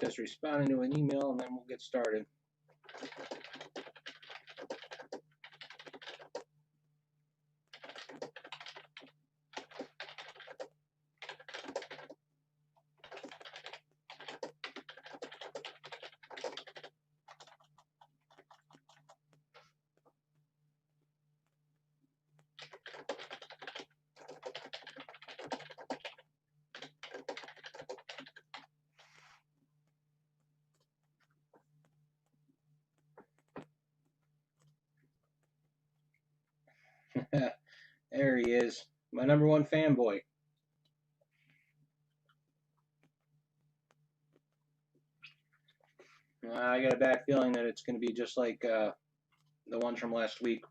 Just responding to an email and then we'll get started. There he is, my #1 fanboy. I got a bad feeling that it's going to be just like the ones from last week.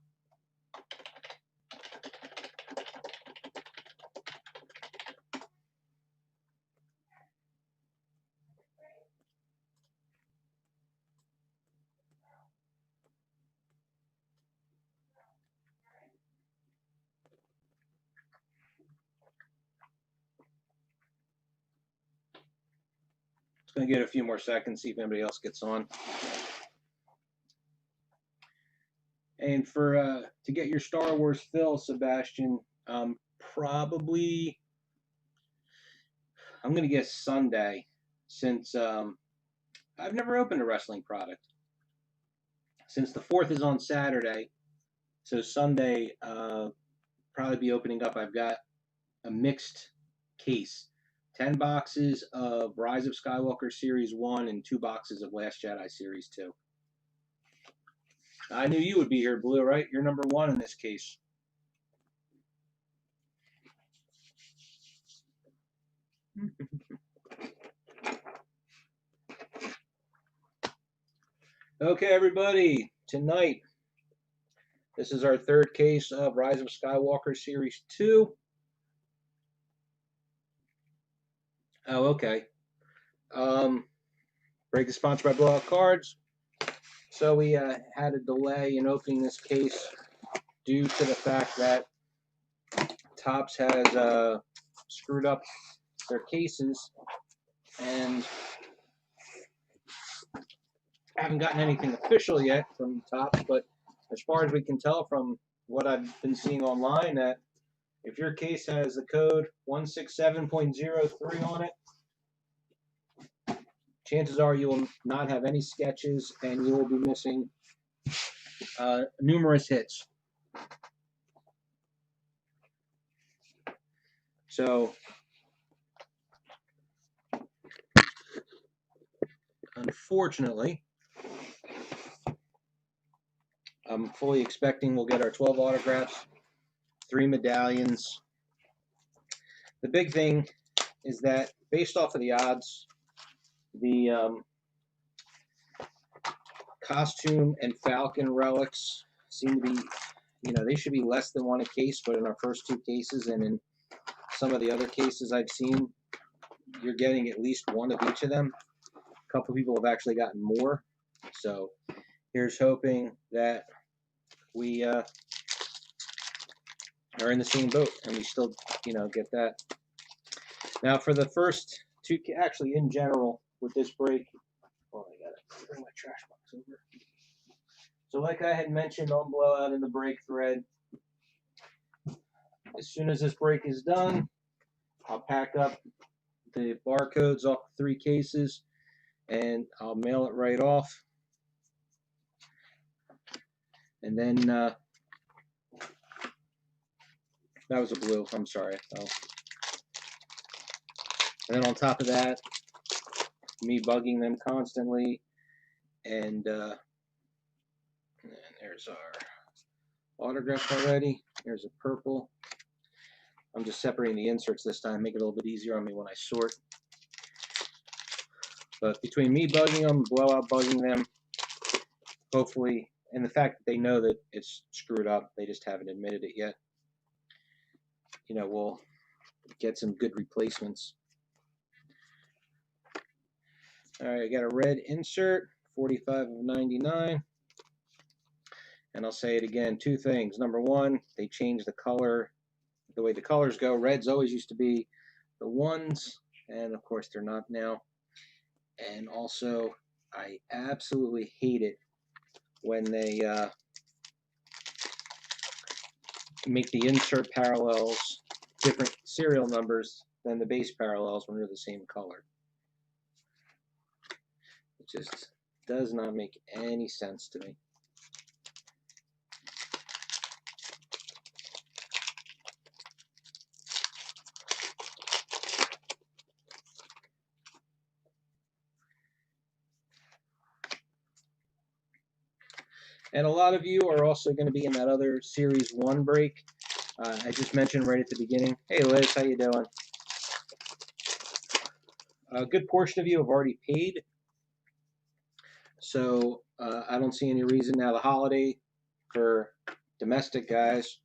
It's going to get a few more seconds, see if anybody else gets on. And for to get your Star Wars fill, Sebastian, probably I'm going to guess Sunday, since I've never opened a wrestling product. Since the 4th is on Saturday, so Sunday probably be opening up. I've got a mixed case. 10 boxes of Rise of Skywalker Series 1 and 2 boxes of Last Jedi Series 2. I knew you would be here, Blue, right? You're #1 in this case. Okay, everybody, tonight, this is our 3rd case of Rise of Skywalker Series 2. Oh, okay. Break is sponsored by Blowout Cards. So we had a delay in opening this case due to the fact that Topps has screwed up their cases, and I haven't gotten anything official yet from Topps, but as far as we can tell from what I've been seeing online, that if your case has the code 167.03 on it, chances are you will not have any sketches and you will be missing numerous hits. So, unfortunately, I'm fully expecting we'll get our 12 autographs, 3 medallions. The big thing is that based off of the odds, the costume and Falcon relics seem to be, they should be less than 1 a case, but in our first 2 cases and in some of the other cases I've seen, you're getting at least 1 of each of them. A couple people have actually gotten more. So here's hoping that we are in the same boat and we still, get that. Now for the first 2, actually in general with this break, oh, I gotta bring my trash box over. So like I had mentioned on Blowout in the break thread, as soon as this break is done, I'll pack up the barcodes off 3 cases and I'll mail it right off. And then that was a blue, I'm sorry. Oh. And then on top of that, me bugging them constantly, and there's our autograph already. There's a purple. I'm just separating the inserts this time, make it a little bit easier on me when I sort. But between me bugging them, Blowout bugging them, hopefully, and the fact that they know that it's screwed up, they just haven't admitted it yet, we'll get some good replacements. All right, I got a red insert, 45 of 99. And I'll say it again, 2 things. Number 1, they changed the color, the way the colors go. Reds always used to be the 1s, and of course they're not now. And also, I absolutely hate it when they make the insert parallels different serial numbers than the base parallels when they're the same color. It just does not make any sense to me. And a lot of you are also going to be in that other Series 1 break. I just mentioned right at the beginning. Hey Liz, how you doing? A good portion of you have already paid. So I don't see any reason now. The holiday for domestic guys,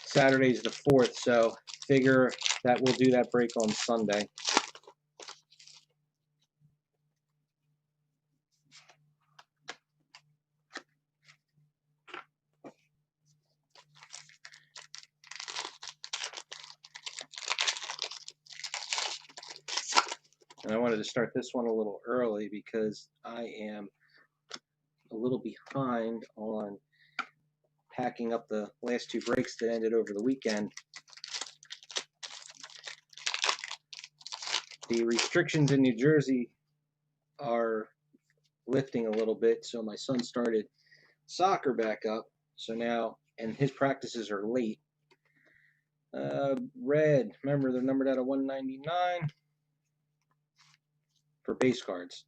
Saturday's the 4th, so figure that we'll do that break on Sunday. And I wanted to start this one a little early because I am a little behind on packing up the last 2 breaks that ended over the weekend. The restrictions in New Jersey are lifting a little bit, so my son started soccer back up. So now, and his practices are late. Red, remember they're numbered out of 199 for base cards.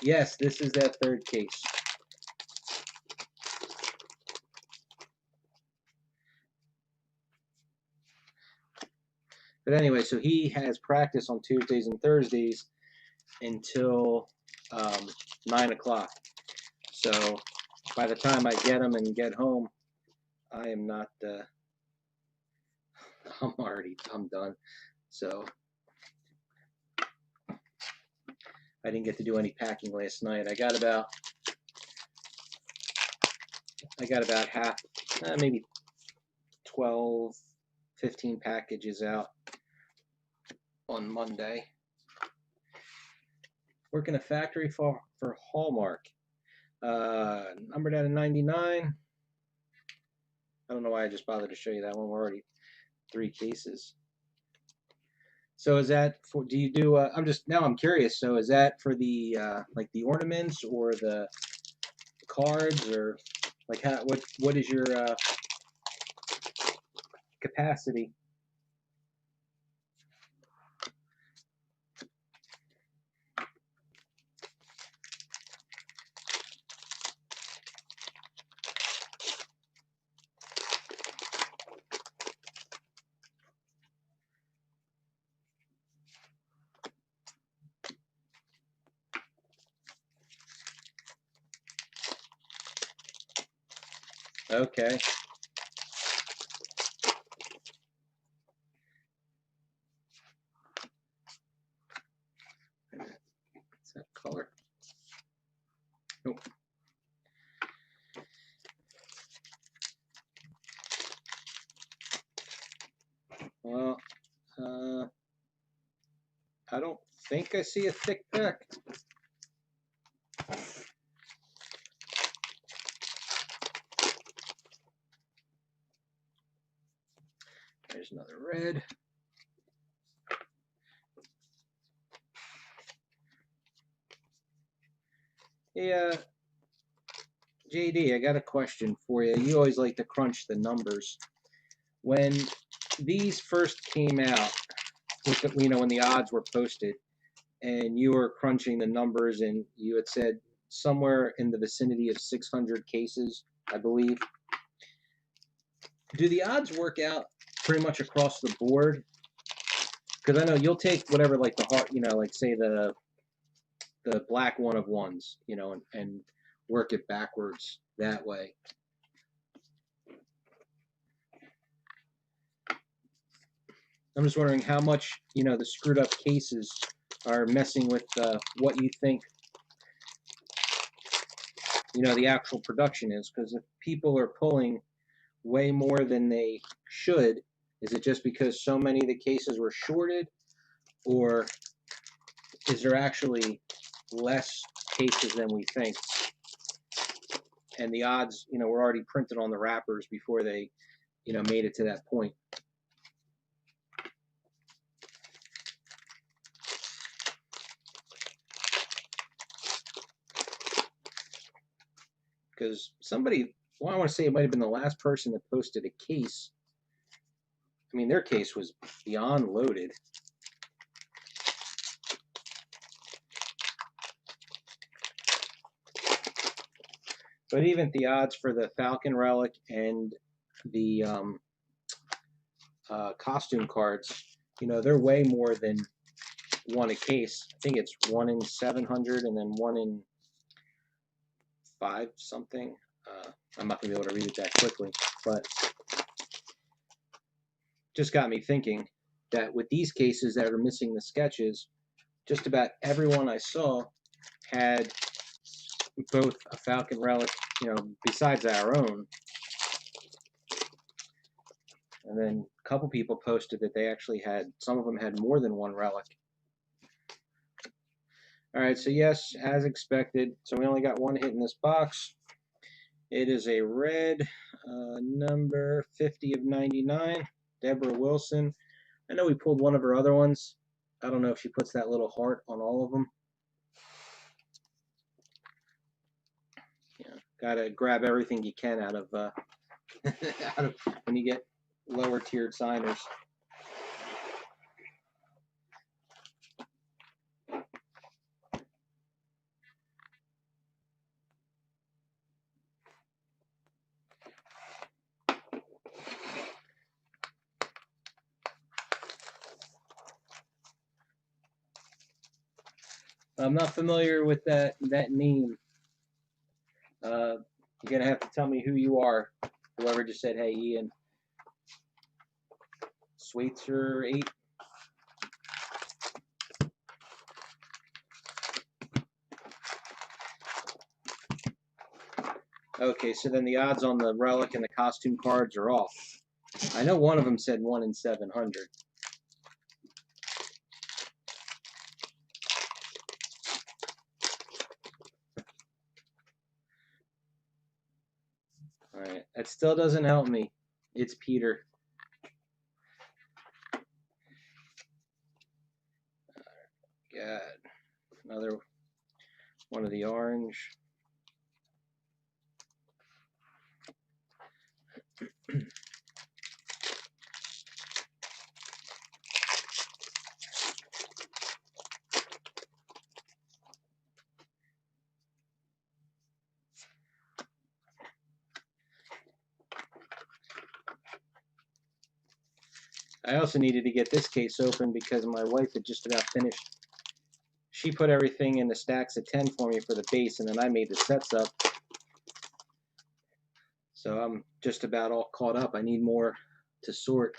Yes, this is that 3rd case. But anyway, so he has practice on Tuesdays and Thursdays until 9 o'clock. So by the time I get him and get home, I am not, I'm done. So I didn't get to do any packing last night. I got about half, maybe 12, 15 packages out on Monday. Working a factory for Hallmark. Numbered out of 99. I don't know why I just bothered to show you that one. We're already 3 cases. So is that for, do you do, I'm curious. So is that for the, like the ornaments or the cards, or like how, what is your capacity? Okay. What's that color? Nope. Well, I don't think I see a thick pack. There's another red. Yeah, JD, I got a question for you. You always like to crunch the numbers. When these first came out, with the, when the odds were posted, and you were crunching the numbers, and you had said somewhere in the vicinity of 600 cases, I believe. Do the odds work out pretty much across the board? Because I know you'll take whatever, like the heart, like say the black 1 of 1s, and work it backwards that way. I'm just wondering how much, the screwed up cases are messing with what you think, the actual production is. Because if people are pulling way more than they should, Is it just because so many of the cases were shorted, or is there actually less cases than we think? And the odds, were already printed on the wrappers before they, made it to that point. Because somebody, well, I want to say it might have been the last person that posted a case. I mean, their case was beyond loaded. But even the odds for the Falcon Relic and the costume cards, they're way more than one a case. I think it's 1 in 700 and then 1 in 5 something. I'm not going to be able to read it that quickly, but just got me thinking that with these cases that are missing the sketches, just about everyone I saw had both a Falcon Relic, besides our own. And then a couple people posted that they actually had, some of them had more than one relic. All right, so yes, as expected. So we only got one hit in this box. It is a red number 50 of 99, Deborah Wilson. I know we pulled one of her other ones. I don't know if she puts that little heart on all of them. Yeah, gotta grab everything you can out of out of when you get lower tiered signers. I'm not familiar with that name. You're gonna have to tell me who you are. Whoever just said, "Hey, Ian." Sweetser 8. Okay, so then the odds on the relic and the costume cards are off. I know one of them said 1 in 700. All right, that still doesn't help me. It's Peter. God, another one of the orange. I also needed to get this case open because my wife had just about finished. She put everything in the stacks of 10 for me for the base, and then I made the sets up. So I'm just about all caught up. I need more to sort.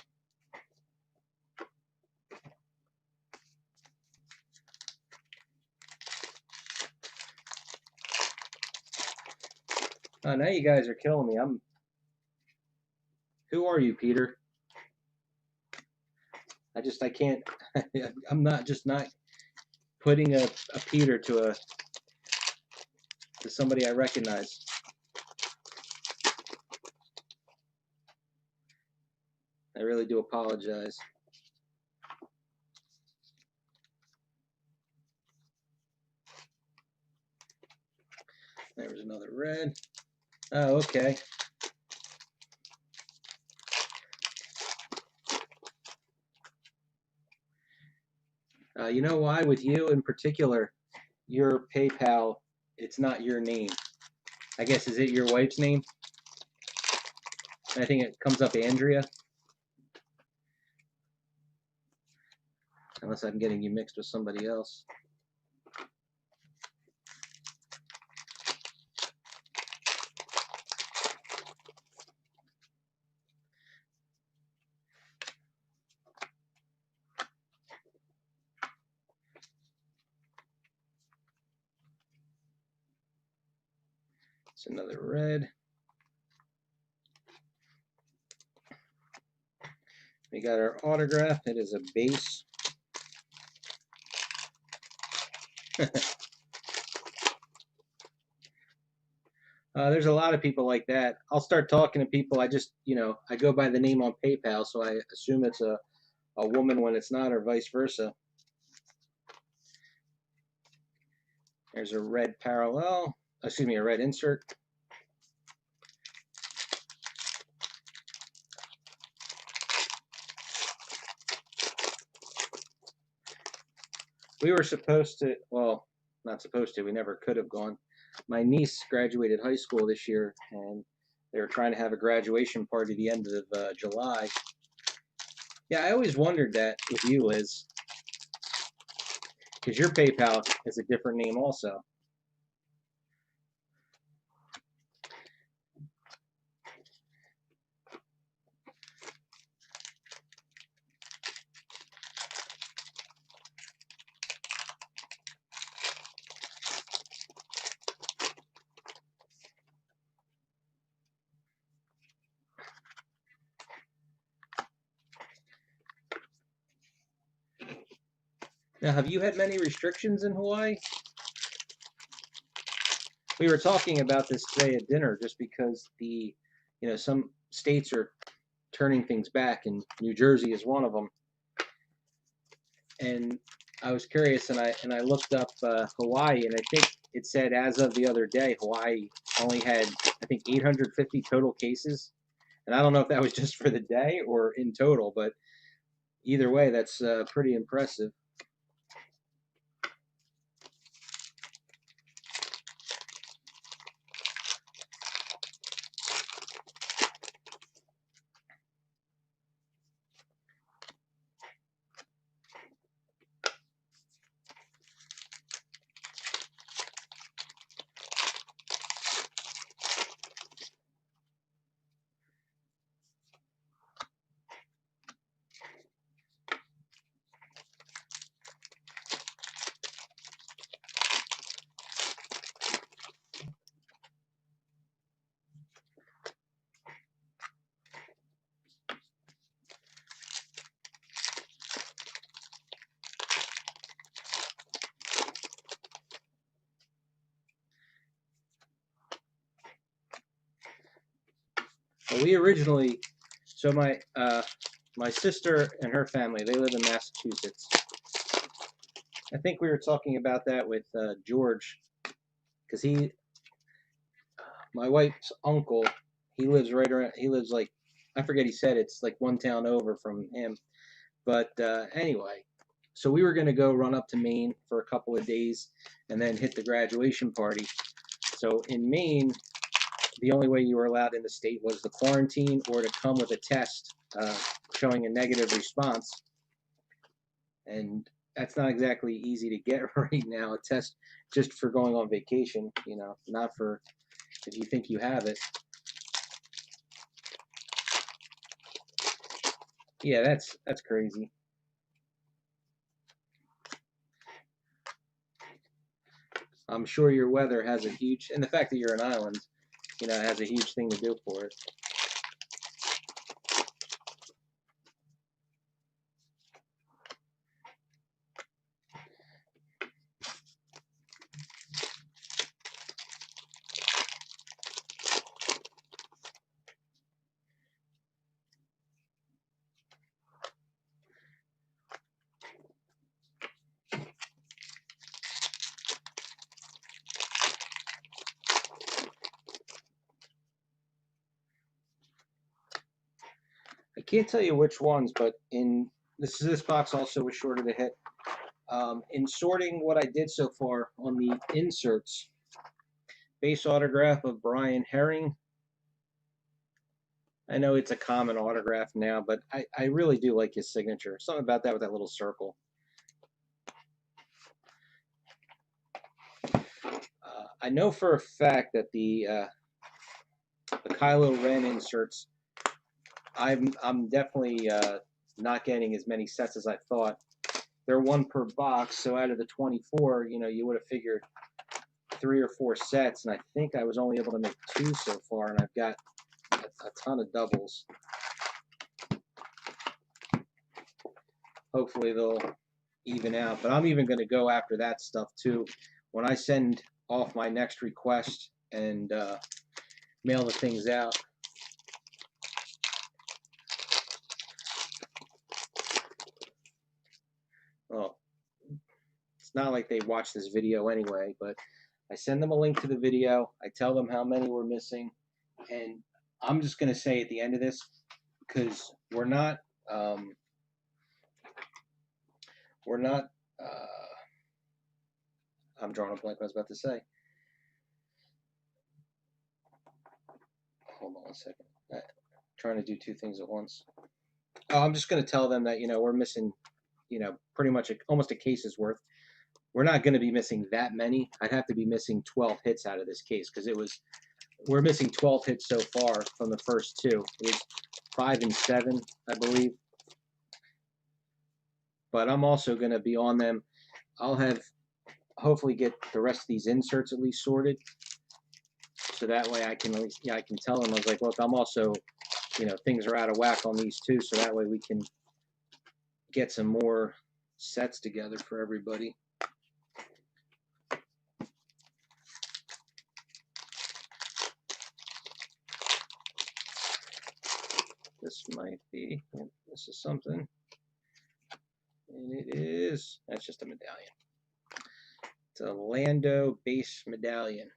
Oh, now you guys are killing me. Who are you, Peter? I can't. I'm not putting a Peter to somebody I recognize. I really do apologize. There was another red. Oh, okay. You know why? With you in particular, your PayPal, it's not your name. I guess, is it your wife's name? I think it comes up Andrea. Unless I'm getting you mixed with somebody else. It's another red. We got our autograph. It is a base. There's a lot of people like that. I'll start talking to people. I just, I go by the name on PayPal, so I assume it's a woman when it's not, or vice versa. There's a red parallel, excuse me, a red insert. We were supposed to, well, not supposed to, we never could have gone. My niece graduated high school this year, and they were trying to have a graduation party at the end of July. Yeah, I always wondered that with you, Liz, because your PayPal is a different name also. Now, have you had many restrictions in Hawaii? We were talking about this today at dinner, just because some states are turning things back, and New Jersey is one of them. And I was curious, and I looked up Hawaii, and I think it said as of the other day, Hawaii only had, I think, 850 total cases. And I don't know if that was just for the day or in total, but either way, that's pretty impressive. Well, we originally, so my sister and her family, they live in Massachusetts. I think we were talking about that with George, because my wife's uncle, he lives right around. He lives like, I forget. He said it's like one town over from him. But anyway, so we were going to go run up to Maine for a couple of days and then hit the graduation party. So in Maine, the only way you were allowed in the state was the quarantine or to come with a test showing a negative response. And that's not exactly easy to get right now. A test just for going on vacation, not for if you think you have it. Yeah, that's crazy. I'm sure your weather has a huge, and the fact that you're an island, has a huge thing to do for it. I can't tell you which ones, but in this box also was shorter to hit. In sorting what I did so far on the inserts, base autograph of Brian Herring. I know it's a common autograph now, but I really do like his signature. Something about that with that little circle. I know for a fact that the Kylo Ren inserts, I'm definitely not getting as many sets as I thought. They're one per box, so out of the 24, you would have figured 3 or 4 sets, and I think I was only able to make 2 so far, and I've got a ton of doubles. hopefully they'll even out. But I'm even going to go after that stuff too. When I send off my next request and mail the things out. Well, it's not like they watch this video anyway, but I send them a link to the video. I tell them how many we're missing, and I'm just going to say at the end of this, because we're not, uh, I'm drawing a blank what I was about to say. Hold on a second. I'm trying to do two things at once. Oh, I'm just going to tell them that, we're missing, pretty much almost a case's worth. We're not going to be missing that many. I'd have to be missing 12 hits out of this case because we're missing 12 hits so far from the first two. It was 5 and 7, I believe. But I'm also going to be on them. I'll hopefully get the rest of these inserts at least sorted. So that way I can at least, I can tell them, I was like, look, I'm also, things are out of whack on these too. So that way we can get some more sets together for everybody. This might be, this is something. And it is, that's just a medallion. It's a Lando base medallion.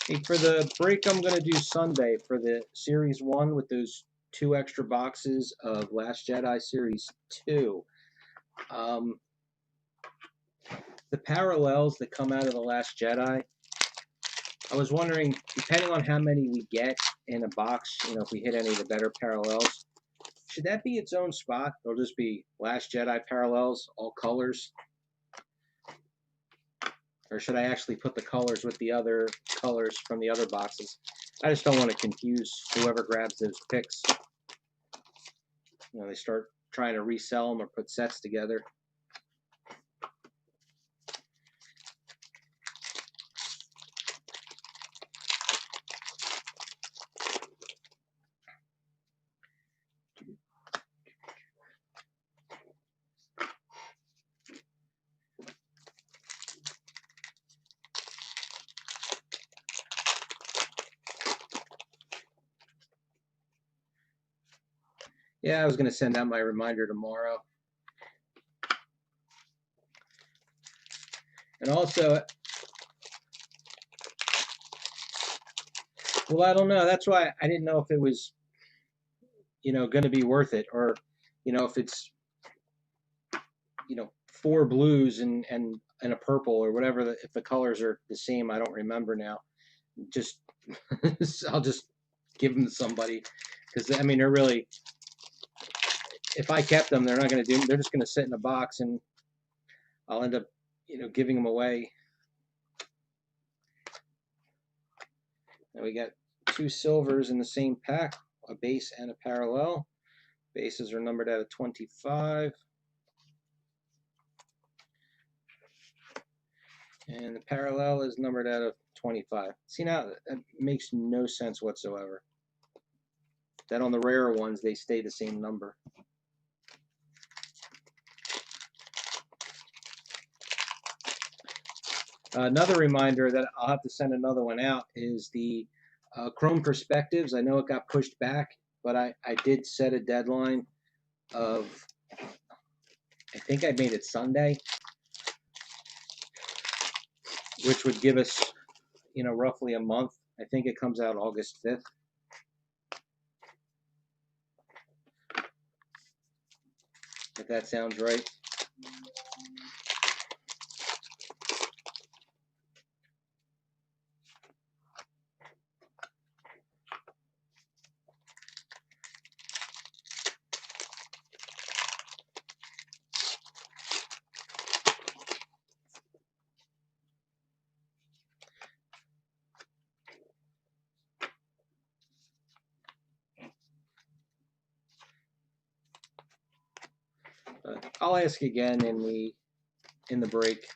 Hey, for the break I'm going to do Sunday for the Series 1 with those 2 extra boxes of Last Jedi Series 2. The parallels that come out of The Last Jedi, I was wondering, depending on how many we get in a box, if we hit any of the better parallels, should that be its own spot? It'll just be Last Jedi parallels, all colors? Or should I actually put the colors with the other colors from the other boxes? I just don't want to confuse whoever grabs those picks. They start trying to resell them or put sets together. Yeah, I was going to send out my reminder tomorrow. And also, well, I don't know. That's why I didn't know if it was, going to be worth it, or, if it's, 4 blues and a purple or whatever. If the colors are the same, I don't remember now. Just, I'll just give them to somebody because I mean they're really. If I kept them, they're not going to do. They're just going to sit in a box, and I'll end up, giving them away. And we got 2 silvers in the same pack, a base and a parallel. Bases are numbered out of 25. And the parallel is numbered out of 25. See, now that makes no sense whatsoever. Then on the rarer ones, they stay the same number. Another reminder that I'll have to send another one out is the Chrome Perspectives. I know it got pushed back, but I did set a deadline of, I think I made it Sunday, which would give us, roughly a month. I think it comes out August 5th. If that sounds right. But I'll ask again in the break.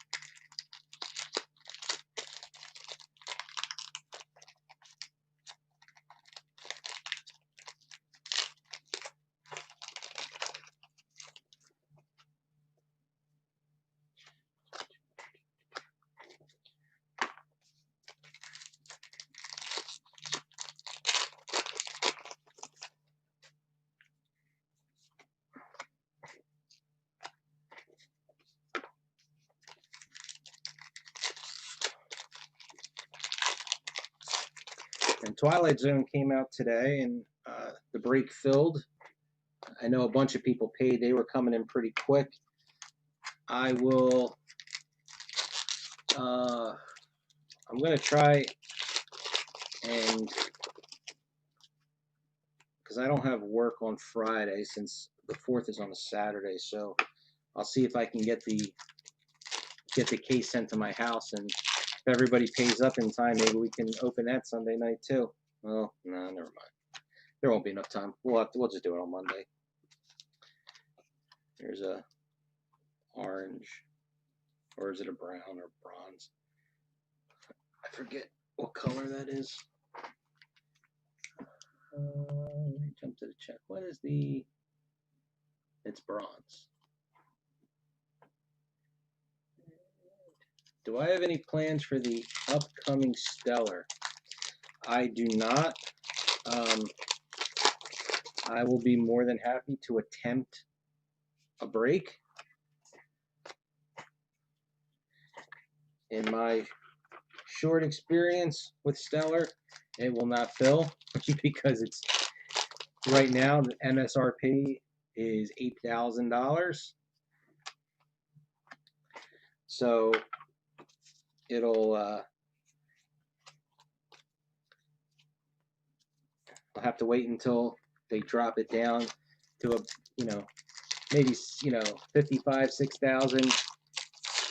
And Twilight Zone came out today, and the break filled. I know a bunch of people paid. They were coming in pretty quick. I will. I'm going to try and, because I don't have work on Friday since the 4th is on a Saturday, so I'll see if I can get the case sent to my house, and if everybody pays up in time, maybe we can open that Sunday night too. Well, no, never mind. There won't be enough time. We'll just do it on Monday. There's a orange, or is it a brown or bronze? I forget what color that is. Let me jump to the check. What is the? It's bronze. Do I have any plans for the upcoming Stellar? I do not. I will be more than happy to attempt a break. In my short experience with Stellar, it will not fill because it's right now the MSRP is $8,000. So it'll I'll have to wait until they drop it down to a maybe 55, 6,000.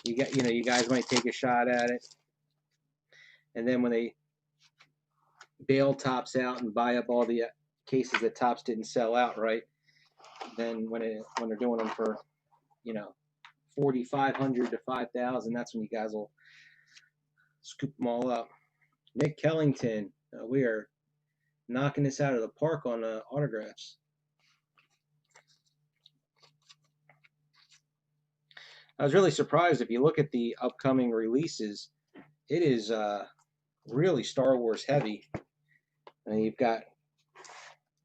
You guys might take a shot at it, and then when they bail Tops out and buy up all the cases that Tops didn't sell out, right? Then when they're doing them for 4,500 to 5,000, that's when you guys will scoop them all up. Nick Kellington, we are knocking this out of the park on autographs. I was really surprised. If you look at the upcoming releases, it is really Star Wars heavy. And you've got,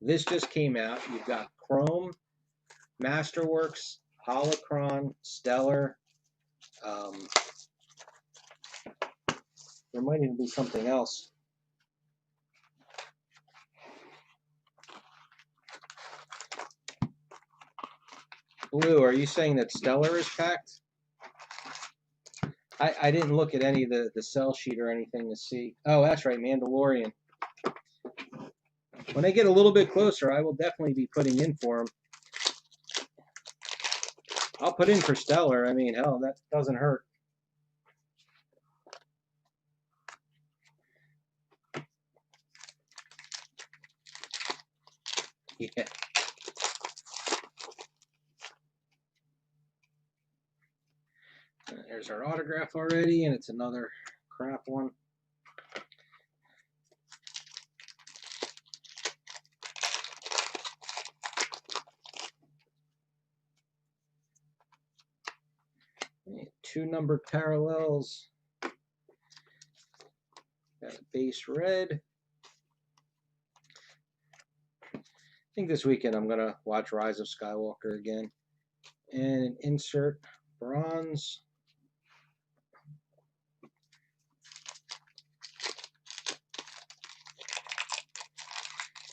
this just came out, you've got Chrome, Masterworks, Holocron, Stellar. There might even be something else. Blue, are you saying that Stellar is packed? I didn't look at any of the sell sheet or anything to see. Oh, that's right, Mandalorian. When I get a little bit closer, I will definitely be putting in for them. I'll put in for Stellar. I mean, hell, that doesn't hurt. Yeah. There's our autograph already, and it's another crap one. Two numbered parallels. Got a base red. I think this weekend I'm going to watch Rise of Skywalker again. And an insert bronze.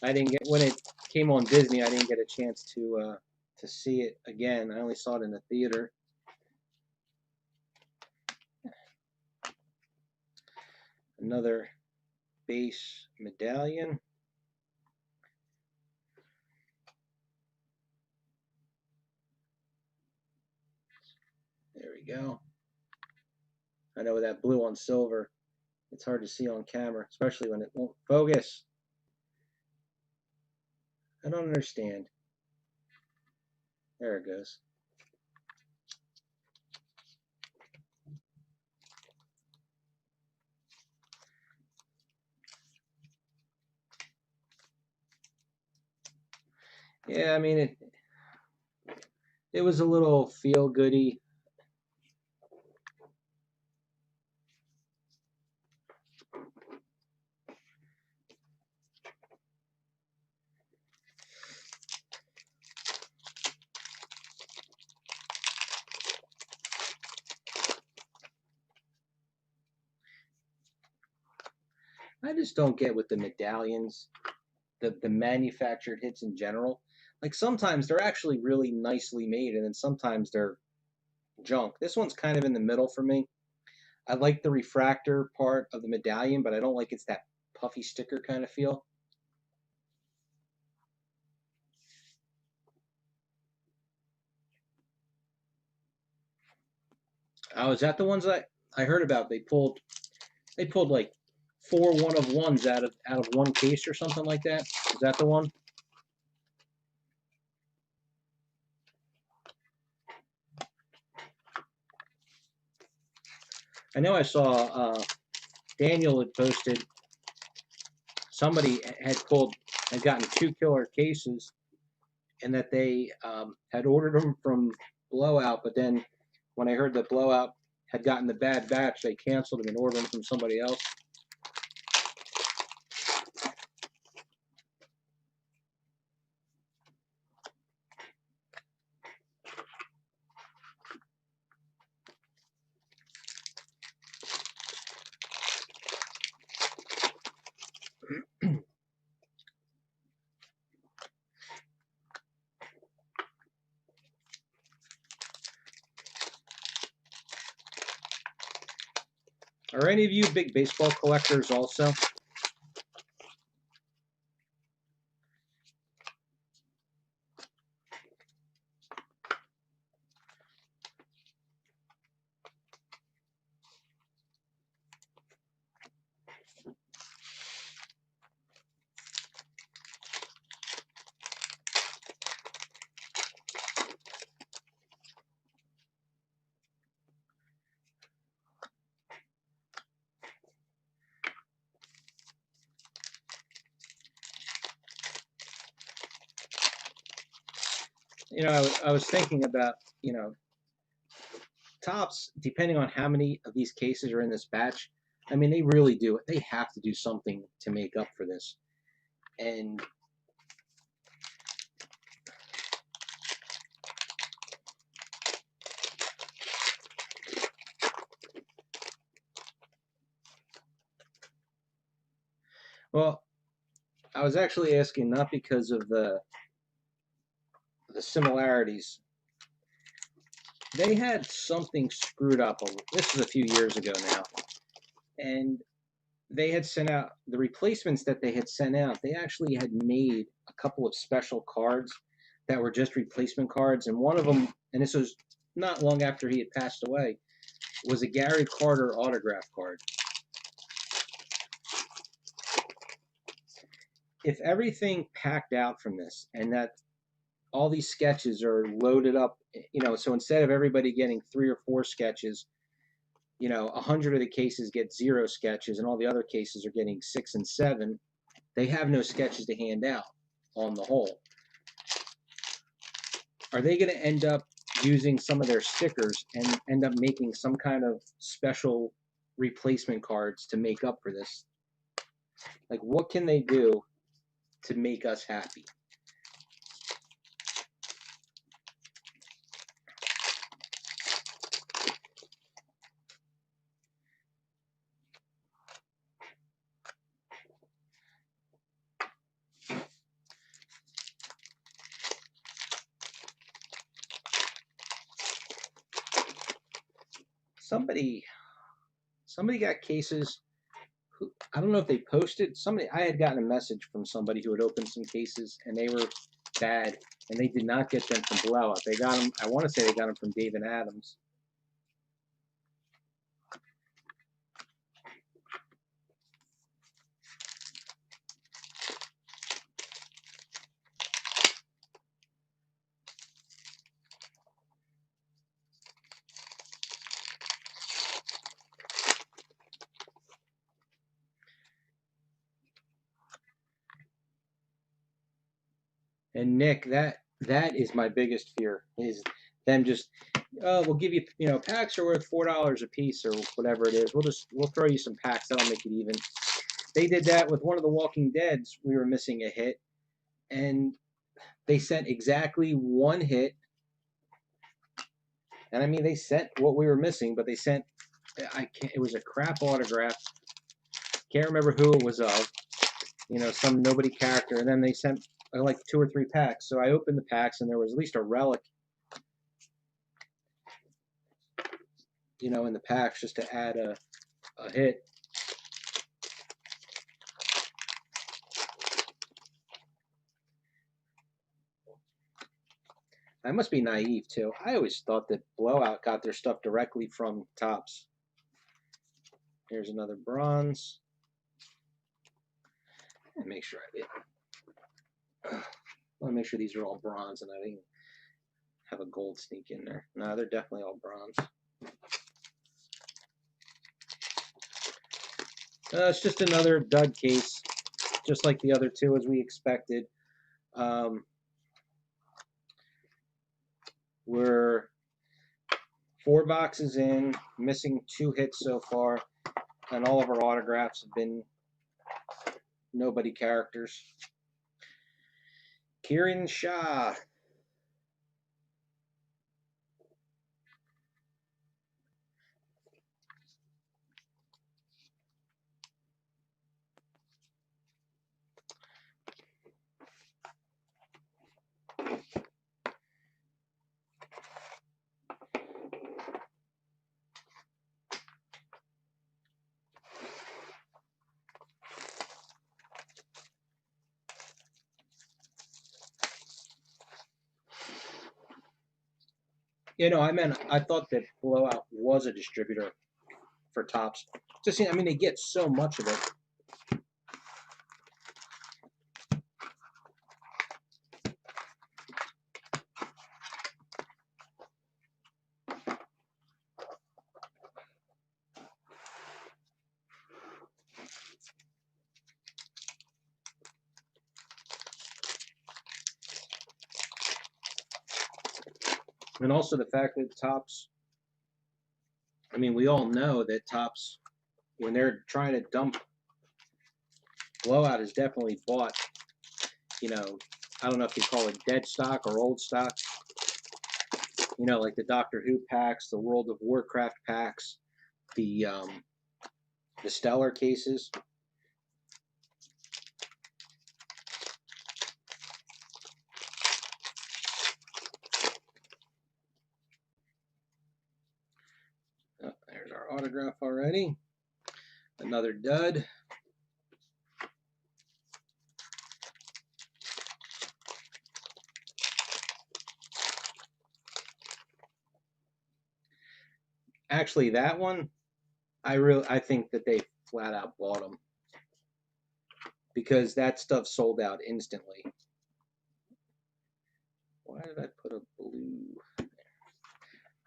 I didn't get, when it came on Disney, I didn't get a chance to see it again. I only saw it in the theater. Another base medallion. There we go. I know with that blue on silver, it's hard to see on camera, especially when it won't focus. I don't understand. There it goes. Yeah, I mean it was a little feel goody. I just don't get with the medallions, the manufactured hits in general. Like sometimes they're actually really nicely made, and then sometimes they're junk. This one's kind of in the middle for me. I like the refractor part of the medallion, but I don't like it's that puffy sticker kind of feel. Oh, is that the ones I heard about? They pulled like four one of ones out of one case or something like that. Is that the one? I know I saw Daniel had posted somebody had gotten two killer cases, and that they had ordered them from Blowout, but then when I heard that Blowout had gotten the bad batch, they canceled them and ordered them from somebody else. Are any of you big baseball collectors also? I was thinking about, Tops, depending on how many of these cases are in this batch, I mean, they really do it. They have to do something to make up for this. And well, I was actually asking not because of the similarities. They had something screwed up. This was a few years ago now, and they had sent out the replacements that they had sent out. They actually had made a couple of special cards that were just replacement cards, and one of them, and this was not long after he had passed away, was a Gary Carter autograph card. If everything packed out from this, and that all these sketches are loaded up, so instead of everybody getting 3 or 4 sketches, 100 of the cases get 0 sketches, and all the other cases are getting 6 and 7. They have no sketches to hand out on the whole. Are they going to end up using some of their stickers and end up making some kind of special replacement cards to make up for this? Like, what can they do to make us happy? Somebody got cases. I don't know if they posted. I had gotten a message from somebody who had opened some cases, and they were bad, and they did not get them from Blowout. They got them. I want to say they got them from David Adams. And Nick, that is my biggest fear, is them just, oh, we'll give you, packs are worth $4 a piece or whatever it is. We'll throw you some packs, that'll make it even. They did that with one of the Walking Deads. We were missing a hit, and they sent exactly one hit. And I mean, they sent what we were missing, but they sent, it was a crap autograph. Can't remember who it was of. Some nobody character. And then they sent like 2 or 3 packs. So I opened the packs, and there was at least a relic, in the packs, just to add a hit. I must be naive too. I always thought that Blowout got their stuff directly from Topps. Here's another bronze. And make sure I did. Let me make sure these are all bronze and I didn't have a gold sneak in there. No, they're definitely all bronze. It's just another dud case, just like the other two, as we expected. We're 4 boxes in, missing 2 hits so far, and all of our autographs have been nobody characters. Kieran Shah. I thought that Blowout was a distributor for Topps. They get so much of it. And also the fact that Topps, we all know that Topps, when they're trying to dump, Blowout is definitely bought, I don't know if you call it dead stock or old stock, like the Doctor Who packs, the World of Warcraft packs, the Stellar cases. Oh, there's our autograph already. Another dud. Actually, that one, I think that they flat out bought them, because that stuff sold out instantly. Why did I put a blue?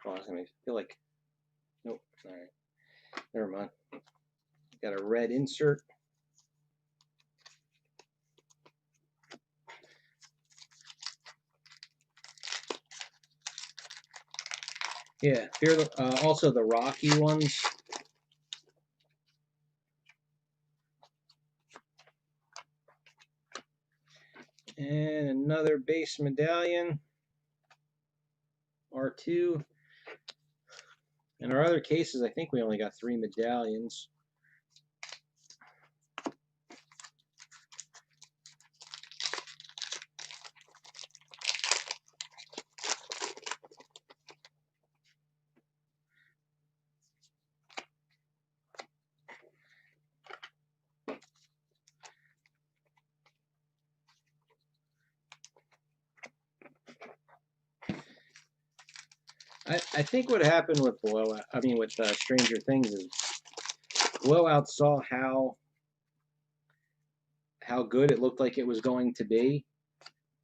Oh, I was gonna feel like, nope. All right, never mind. Got a red insert. Yeah, here also the Rocky ones. And another base medallion, R2. In our other cases, I think we only got 3 medallions. I think what happened with Stranger Things is Blowout saw how good it looked like it was going to be.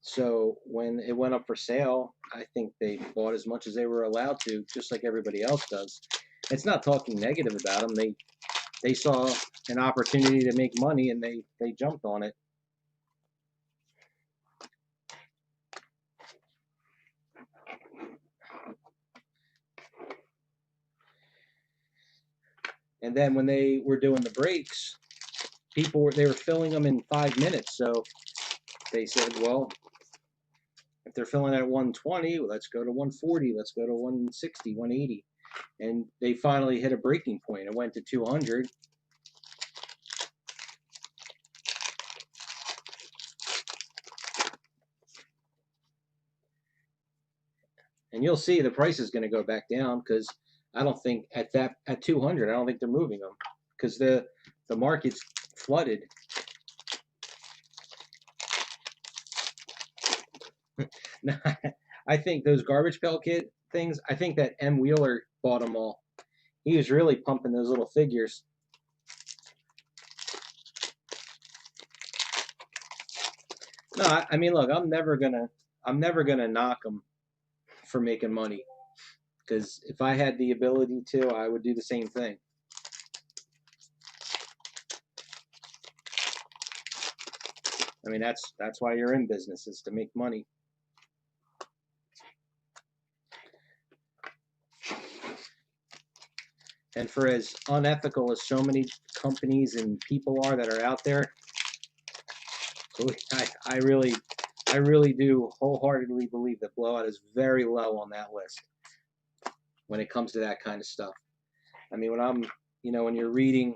So when it went up for sale, I think they bought as much as they were allowed to, just like everybody else does. It's not talking negative about them. They saw an opportunity to make money, and they jumped on it. And then when they were doing the breaks, they were filling them in 5 minutes. So they said, well, if they're filling at 120, well, let's go to 140, let's go to 160, 180. And they finally hit a breaking point. It went to 200. And you'll see the price is going to go back down, because I don't think at 200, I don't think they're moving them, because the market's flooded. I think those garbage pail kit things, I think that M. Wheeler bought them all. He was really pumping those little figures. No, I mean, look, I'm never gonna knock them for making money, because if I had the ability to, I would do the same thing. I mean, that's why you're in business, is to make money. And for as unethical as so many companies and people are that are out there, I really do wholeheartedly believe that Blowout is very low on that list when it comes to that kind of stuff. I mean, when you're reading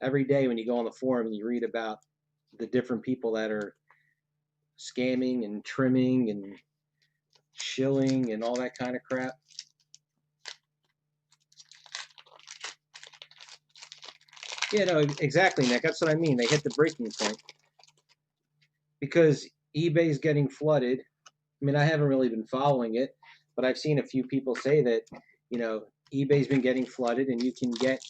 every day, when you go on the forum and you read about the different people that are scamming and trimming and shilling and all that kind of crap. Yeah, no, exactly, Nick. That's what I mean. They hit the breaking point because eBay's getting flooded. I mean, I haven't really been following it, but I've seen a few people say that, eBay's been getting flooded, and you can get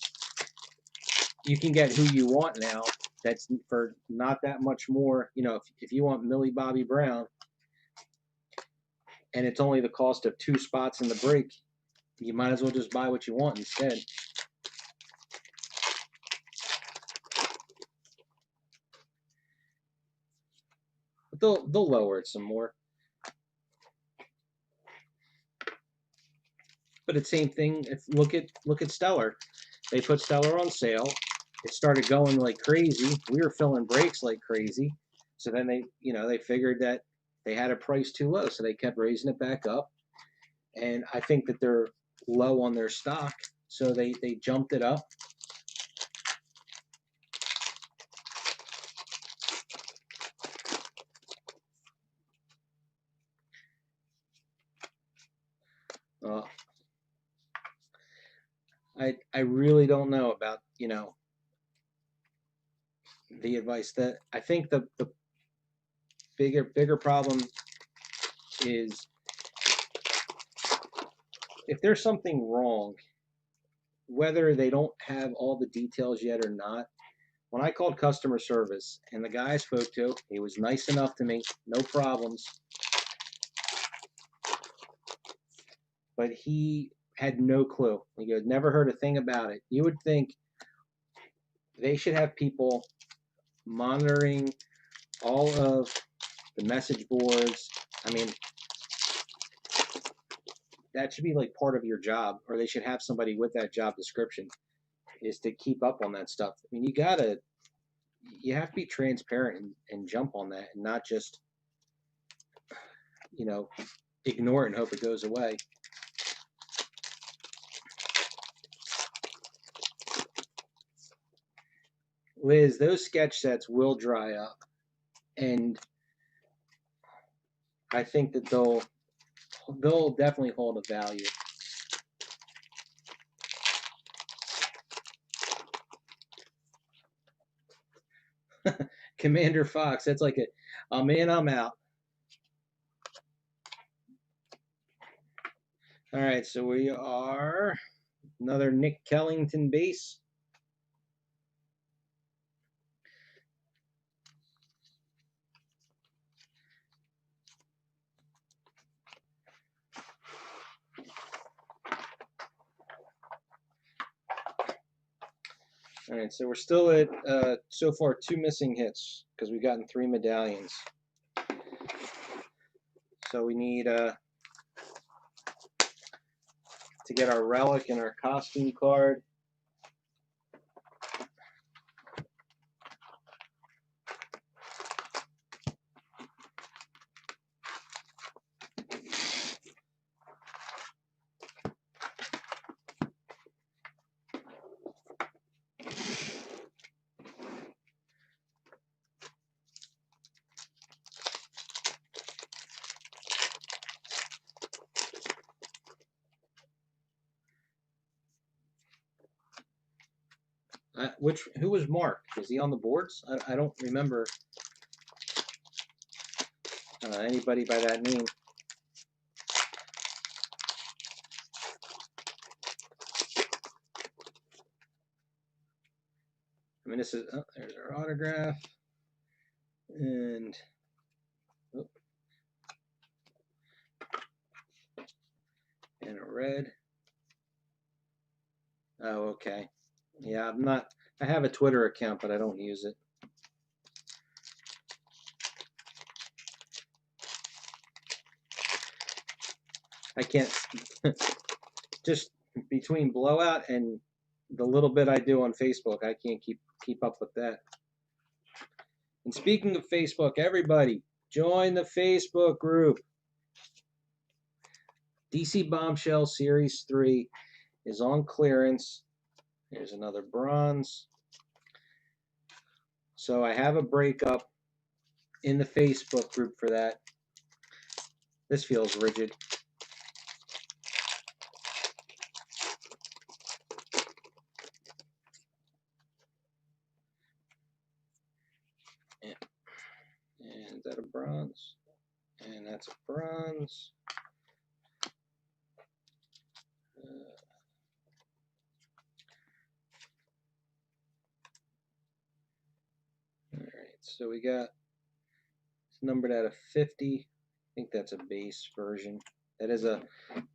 who you want now. That's for not that much more. If you want Millie Bobby Brown, and it's only the cost of 2 spots in the break, you might as well just buy what you want instead. But they'll lower it some more. But it's same thing. Look at Stellar. They put Stellar on sale. It started going like crazy. We were filling breaks like crazy. So then they figured that they had a price too low, so they kept raising it back up. And I think that they're low on their stock, so they jumped it up. I really don't know about the advice. That I think the bigger problem is if there's something wrong, whether they don't have all the details yet or not. When I called customer service and the guy I spoke to, he was nice enough to me, no problems, but he had no clue. He goes, never heard a thing about it. You would think they should have people monitoring all of the message boards. I mean, that should be like part of your job, or they should have somebody with that job description, is to keep up on that stuff. I mean, you have to be transparent and jump on that, and not just ignore it and hope it goes away. Liz, those sketch sets will dry up, and I think that they'll definitely hold a value. Commander Fox, that's like I'm in, I'm out. All right, so we are another Nick Kellington base. All right, so we're still at so far 2 missing hits because we've gotten 3 medallions. So we need to get our relic and our costume card. Who was Mark? Is he on the boards? I don't remember anybody by that name. I mean, this is there's our autograph, and oh, and a red. Oh, okay. Yeah, I'm not. I have a Twitter account, but I don't use it. I can't. Just between Blowout and the little bit I do on Facebook, I can't keep up with that. And speaking of Facebook, everybody join the Facebook group. DC Bombshell Series 3 is on clearance. Here's another bronze. So I have a breakup in the Facebook group for that. This feels rigid. And is that a bronze? And that's a bronze. All right, so we got it's numbered at a 50. I think that's a base version. That is a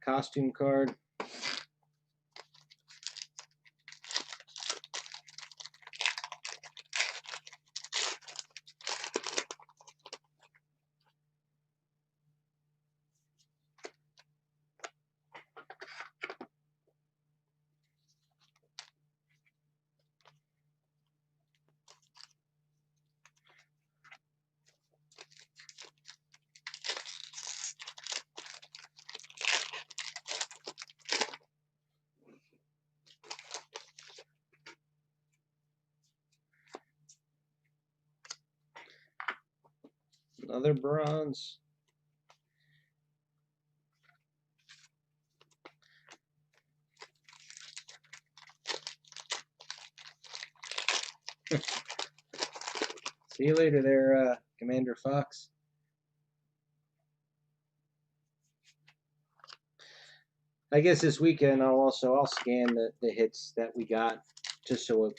costume card. Another bronze. See you later there, Commander Fox. I guess this weekend I'll scan the hits that we got, just so it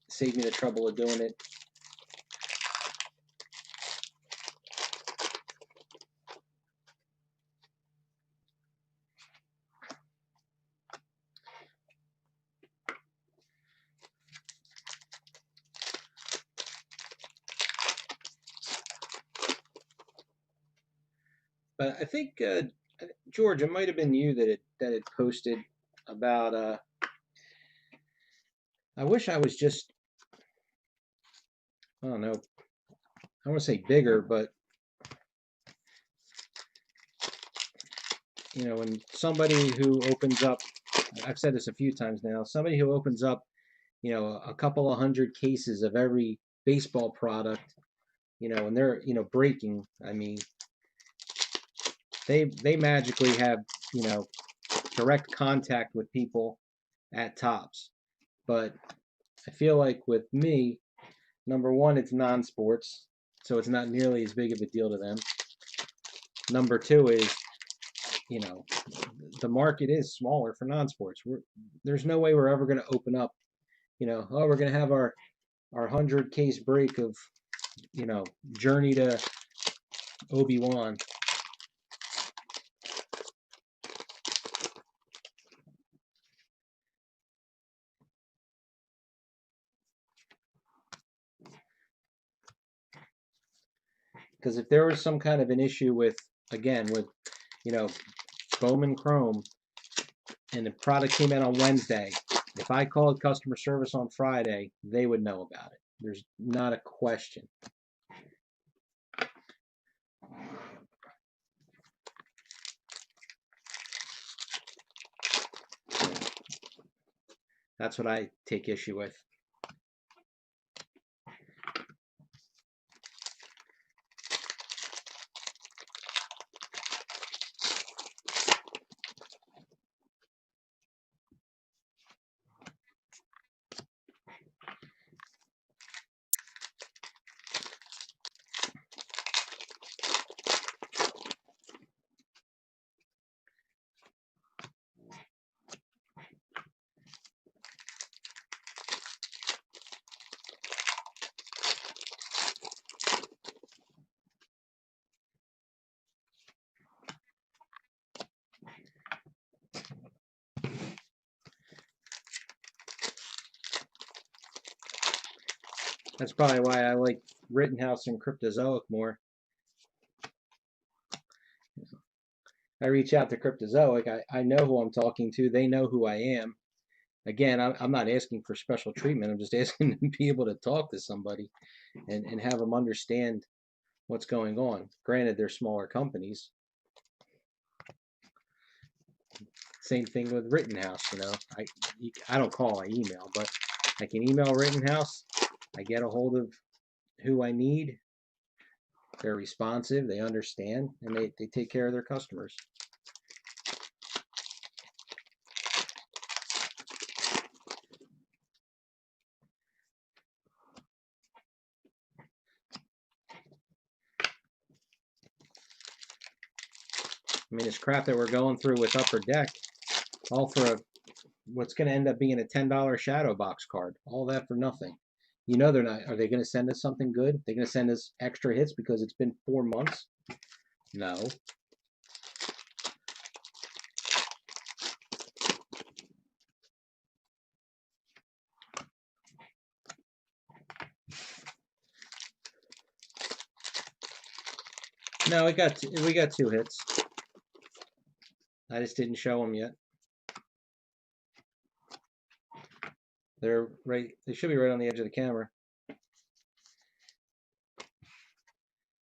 saved me the trouble of doing it. But I think George, it might have been you that it posted about. I wish I was just, I don't know. I want to say bigger, but you know, when somebody who opens up, I've said this a few times now, somebody who opens up, you know, a couple of hundred cases of every baseball product, you know, and they're, you know, breaking. I mean, they magically have, you know, direct contact with people at Tops. But I feel like with me, number one, it's non-sports, so it's not nearly as big of a deal to them. Number two is, you know, the market is smaller for non-sports. There's no way we're ever going to open up, you know, oh, we're going to have our 100 case break of, you know, Journey to Obi-Wan. Because if there was some kind of an issue with, again, with, you know, Bowman Chrome, and the product came in on Wednesday, if I called customer service on Friday, they would know about it. There's not a question. That's what I take issue with. That's probably why I like Rittenhouse and Cryptozoic more. I reach out to Cryptozoic. I know who I'm talking to. They know who I am. Again, I'm not asking for special treatment. I'm just asking to be able to talk to somebody and have them understand what's going on. Granted, they're smaller companies. Same thing with Rittenhouse. I don't call, I email, but I can email Rittenhouse. I get a hold of who I need. They're responsive, they understand, and they take care of their customers. I mean, this crap that we're going through with Upper Deck, all for what's going to end up being a $10 shadow box card. All that for nothing. You know they're not. Are they going to send us something good? They're going to send us extra hits because it's been 4 months? No. No, we got 2 hits. I just didn't show them yet. They're right. They should be right on the edge of the camera.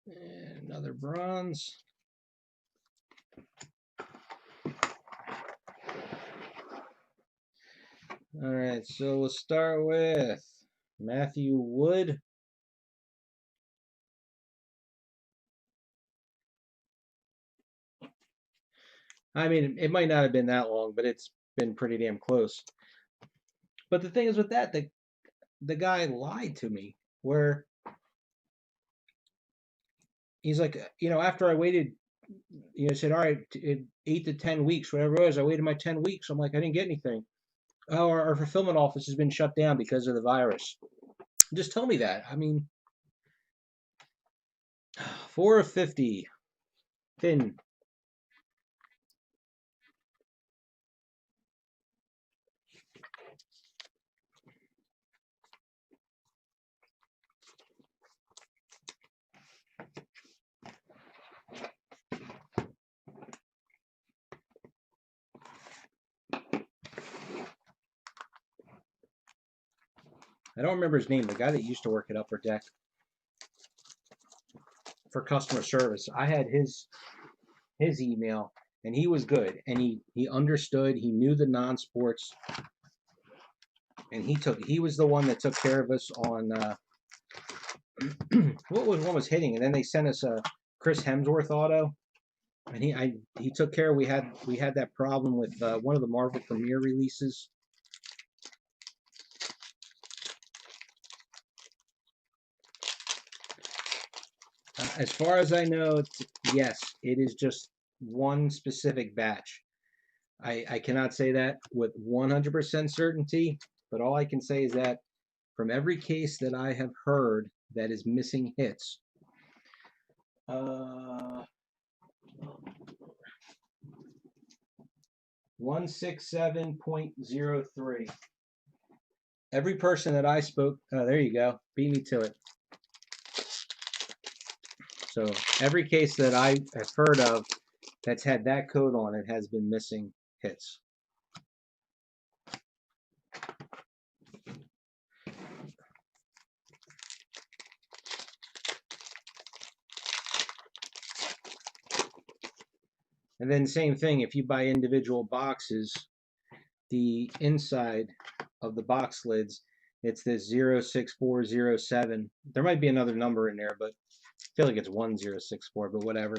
And another bronze. All right, so we'll start with Matthew Wood. I mean, it might not have been that long, but it's been pretty damn close. But the thing is with that, the guy lied to me, where he's like, after I waited, said, all right, 8 to 10 weeks, whatever it was, I waited my 10 weeks. I'm like, I didn't get anything. Oh, our fulfillment office has been shut down because of the virus. Just tell me that. I mean, 4 of 50, thin. I don't remember his name. The guy that used to work at Upper Deck for customer service. I had his email, and he was good, and he understood. He knew the non-sports, and he was the one that took care of us on what was hitting, and then they sent us a Chris Hemsworth auto, and he took care. We had that problem with one of the Marvel Premiere releases. As far as I know, yes, it is just one specific batch. I cannot say that with 100% certainty, but all I can say is that from every case that I have heard that is missing hits, 167.03. Every person that I spoke, there you go, beat me to it. So every case that I have heard of that's had that code on it has been missing hits. And then same thing, if you buy individual boxes, the inside of the box lids, it's this 06407. There might be another number in there, but I feel like it's 1064, but whatever.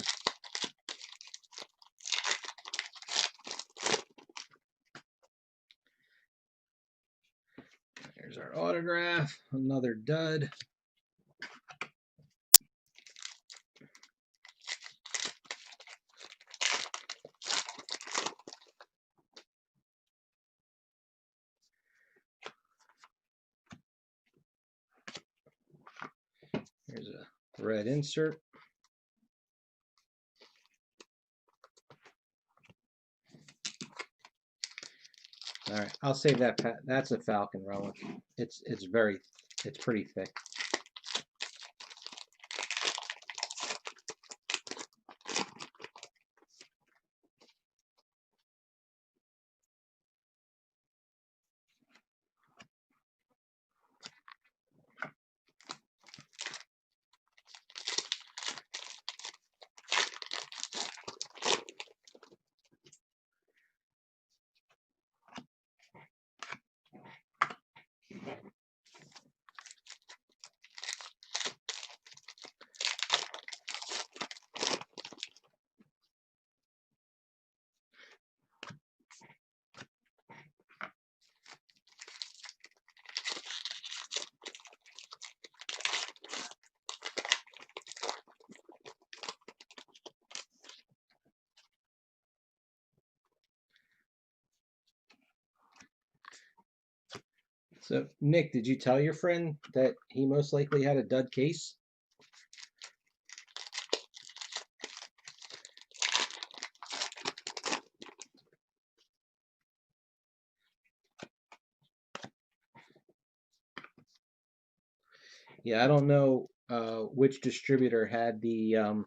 There's our autograph, another dud. Here's a red insert. All right, I'll save that. That's a Falcon relic. It's pretty thick. So, Nick, did you tell your friend that he most likely had a dud case? Yeah, I don't know which distributor had the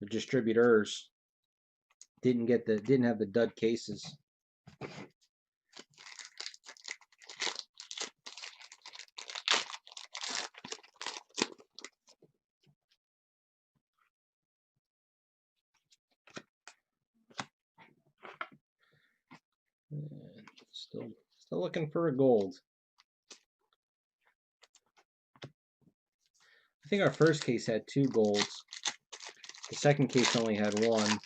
distributors didn't have the dud cases. Still looking for a gold. I think our first case had 2 golds. The second case only had 1.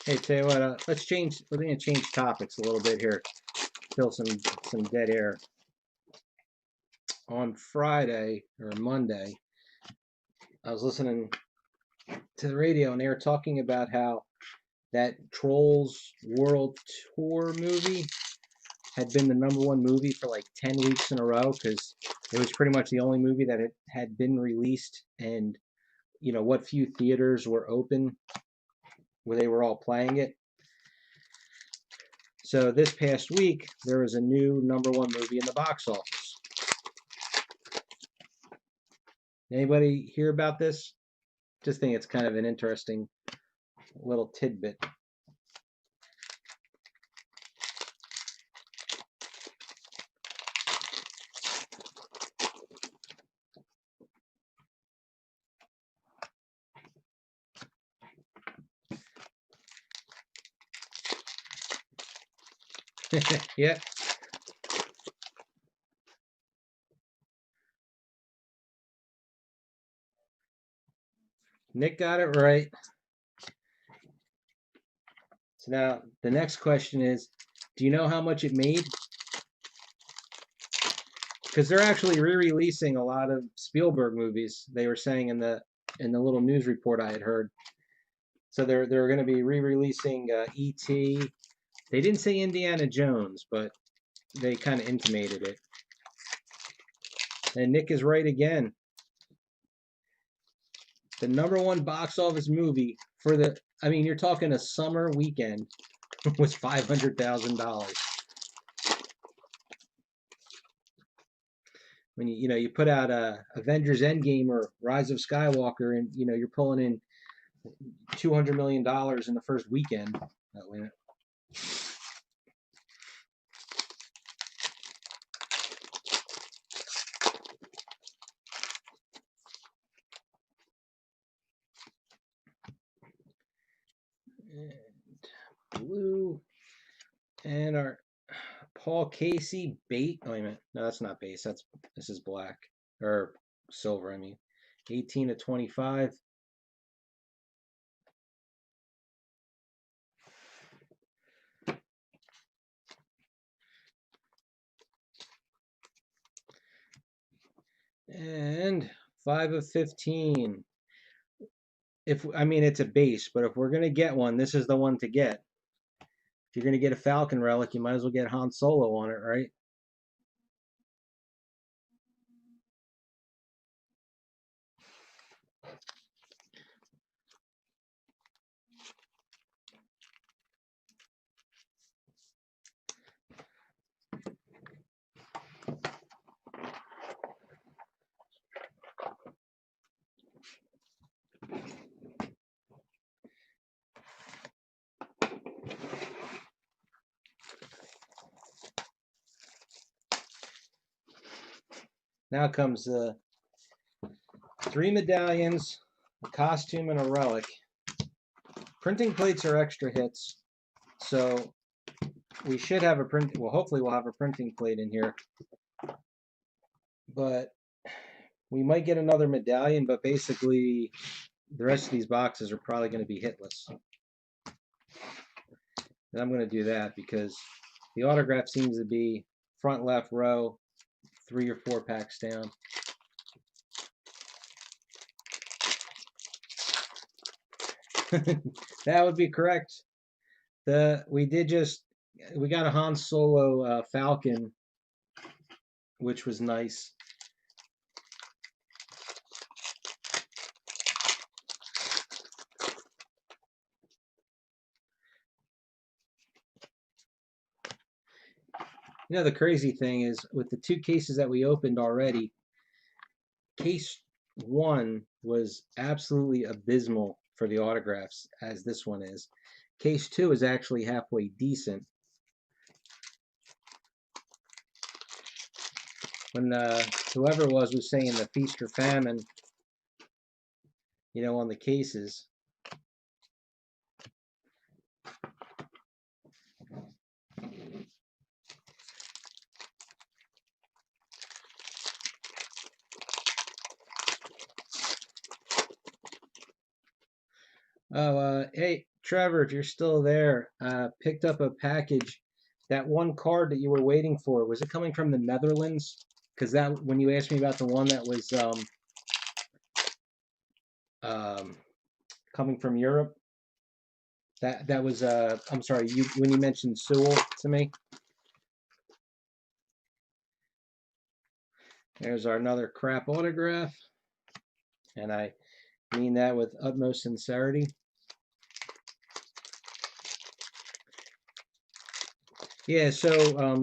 Hey, tell you what, we're gonna change topics a little bit here. Fill some dead air. On Friday or Monday, I was listening to the radio and they were talking about how that Trolls World Tour movie had been the #1 movie for like 10 weeks in a row because it was pretty much the only movie that had been released, and what few theaters were open where they were all playing it. So this past week there was a new #1 movie in the box office. Anybody hear about this? Just think it's kind of an interesting little tidbit. Yeah. Nick got it right. So now the next question is, do you know how much it made? Because they're actually re-releasing a lot of Spielberg movies. They were saying in the little news report I had heard. So they're going to be re-releasing E.T. They didn't say Indiana Jones, but they kind of intimated it. And Nick is right again. The #1 box office movie for you're talking a summer weekend was $500,000. When you put out Avengers Endgame or Rise of Skywalker, and you're pulling in $200 million in the first weekend. And blue, and our Paul Casey bait. Oh, wait a minute. No, that's not base. This is black or silver. I mean, 18 to 25. And 5 of 15. It's a base, but if we're gonna get one, this is the one to get. If you're gonna get a Falcon relic, you might as well get Han Solo on it, right? Now comes 3 medallions, a costume, and a relic. Printing plates are extra hits, so we should have a print. Well, hopefully we'll have a printing plate in here, but we might get another medallion. But basically, the rest of these boxes are probably going to be hitless. And I'm going to do that because the autograph seems to be front left row, 3 or 4 packs down. That would be correct. We got a Han Solo Falcon, which was nice. You know, the crazy thing is with the 2 cases that we opened already, case 1 was absolutely abysmal for the autographs, as this one is. Case 2 is actually halfway decent. When whoever was saying the feast or famine, you know, on the cases. Oh, hey, Trevor, if you're still there, picked up a package. That one card that you were waiting for, was it coming from the Netherlands? Because that, when you asked me about the one that was coming from Europe, that was I'm sorry, when you mentioned Sewell to me. There's our another crap autograph, and I mean that with utmost sincerity. Yeah, so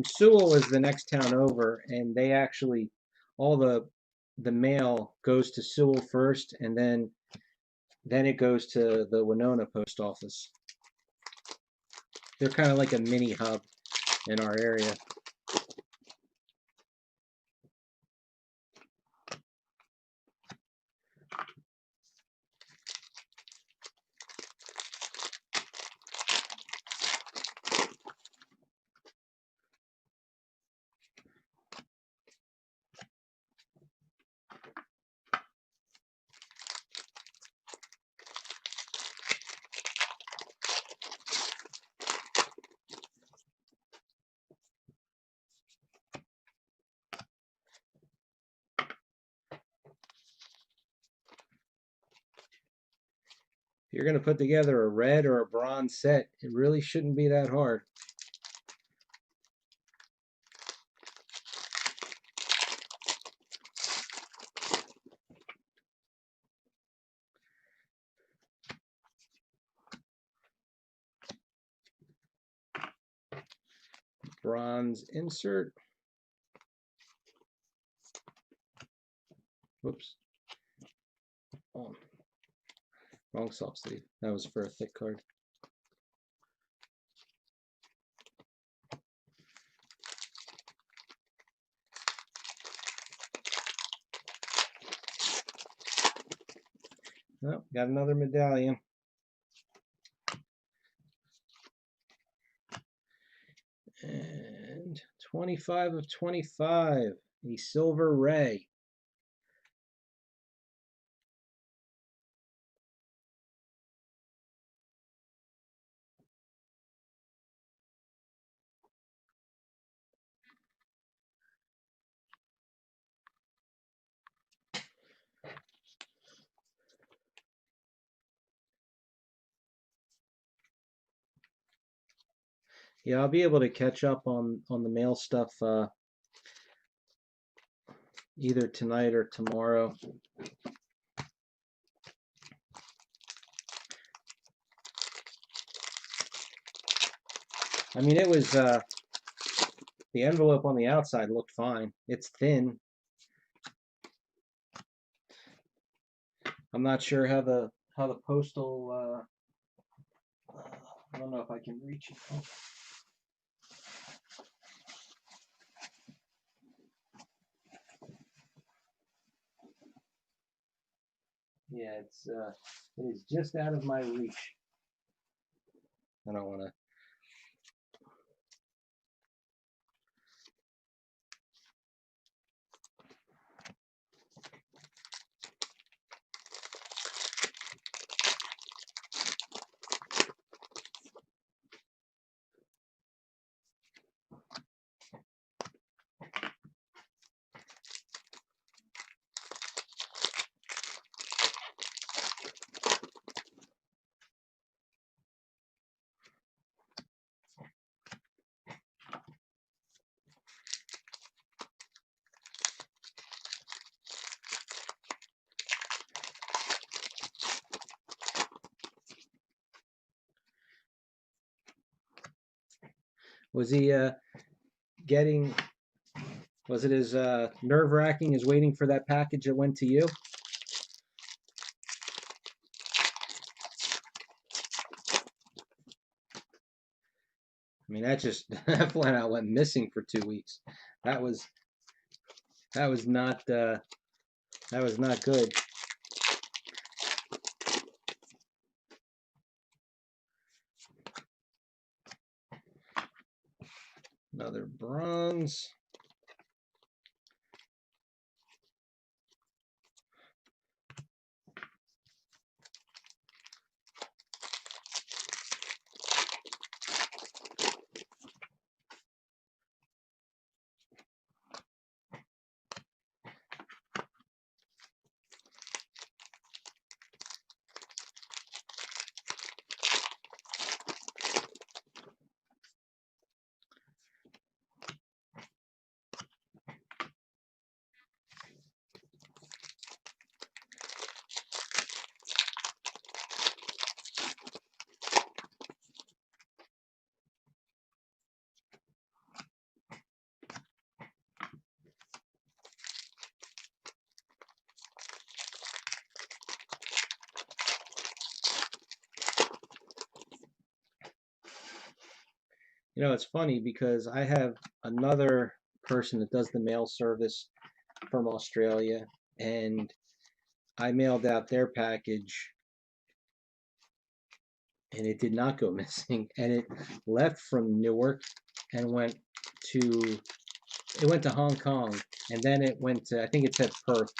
Sewell is the next town over, and they actually, all the mail goes to Sewell first, and then it goes to the Winona post office. They're kind of like a mini hub in our area. If you're going to put together a red or a bronze set, it really shouldn't be that hard. Bronze insert. Whoops. Oh, wrong soft sleeve. That was for a thick card. Oh, got another medallion. And 25 of 25, a silver ray. Yeah, I'll be able to catch up on the mail stuff either tonight or tomorrow. I mean, it was the envelope on the outside looked fine. It's thin. I'm not sure how the postal. I don't know if I can reach it. Yeah, it is just out of my reach. I don't want to. Was he getting? Was it as nerve-wracking as waiting for that package that went to you? I mean, that just that flat out went missing for 2 weeks. That was that was not that was not good. Another bronze. You know, it's funny because I have another person that does the mail service from Australia, and I mailed out their package, and it did not go missing, and it left from Newark and to went to Hong Kong, and then it went to, I think it said Perth.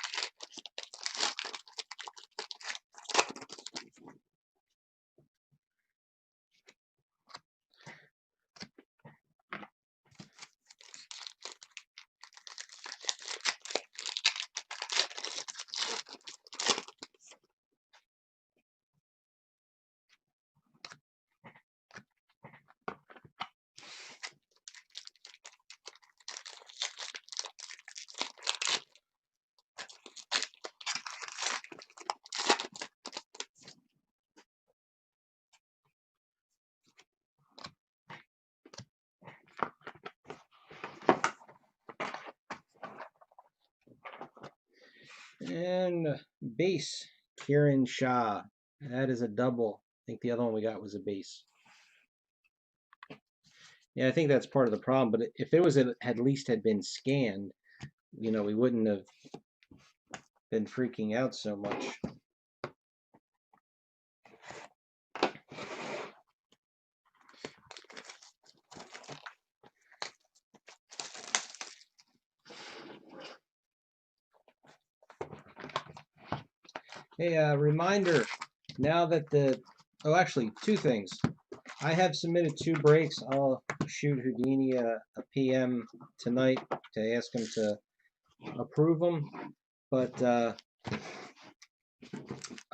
And base, Kieran Shaw. That is a double. I think the other one we got was a base. Yeah, I think that's part of the problem. But if it was at least had been scanned, you know, we wouldn't have been freaking out so much. Hey, reminder, now that oh, actually, two things. I have submitted 2 breaks. I'll shoot Houdini a PM tonight to ask him to approve them. But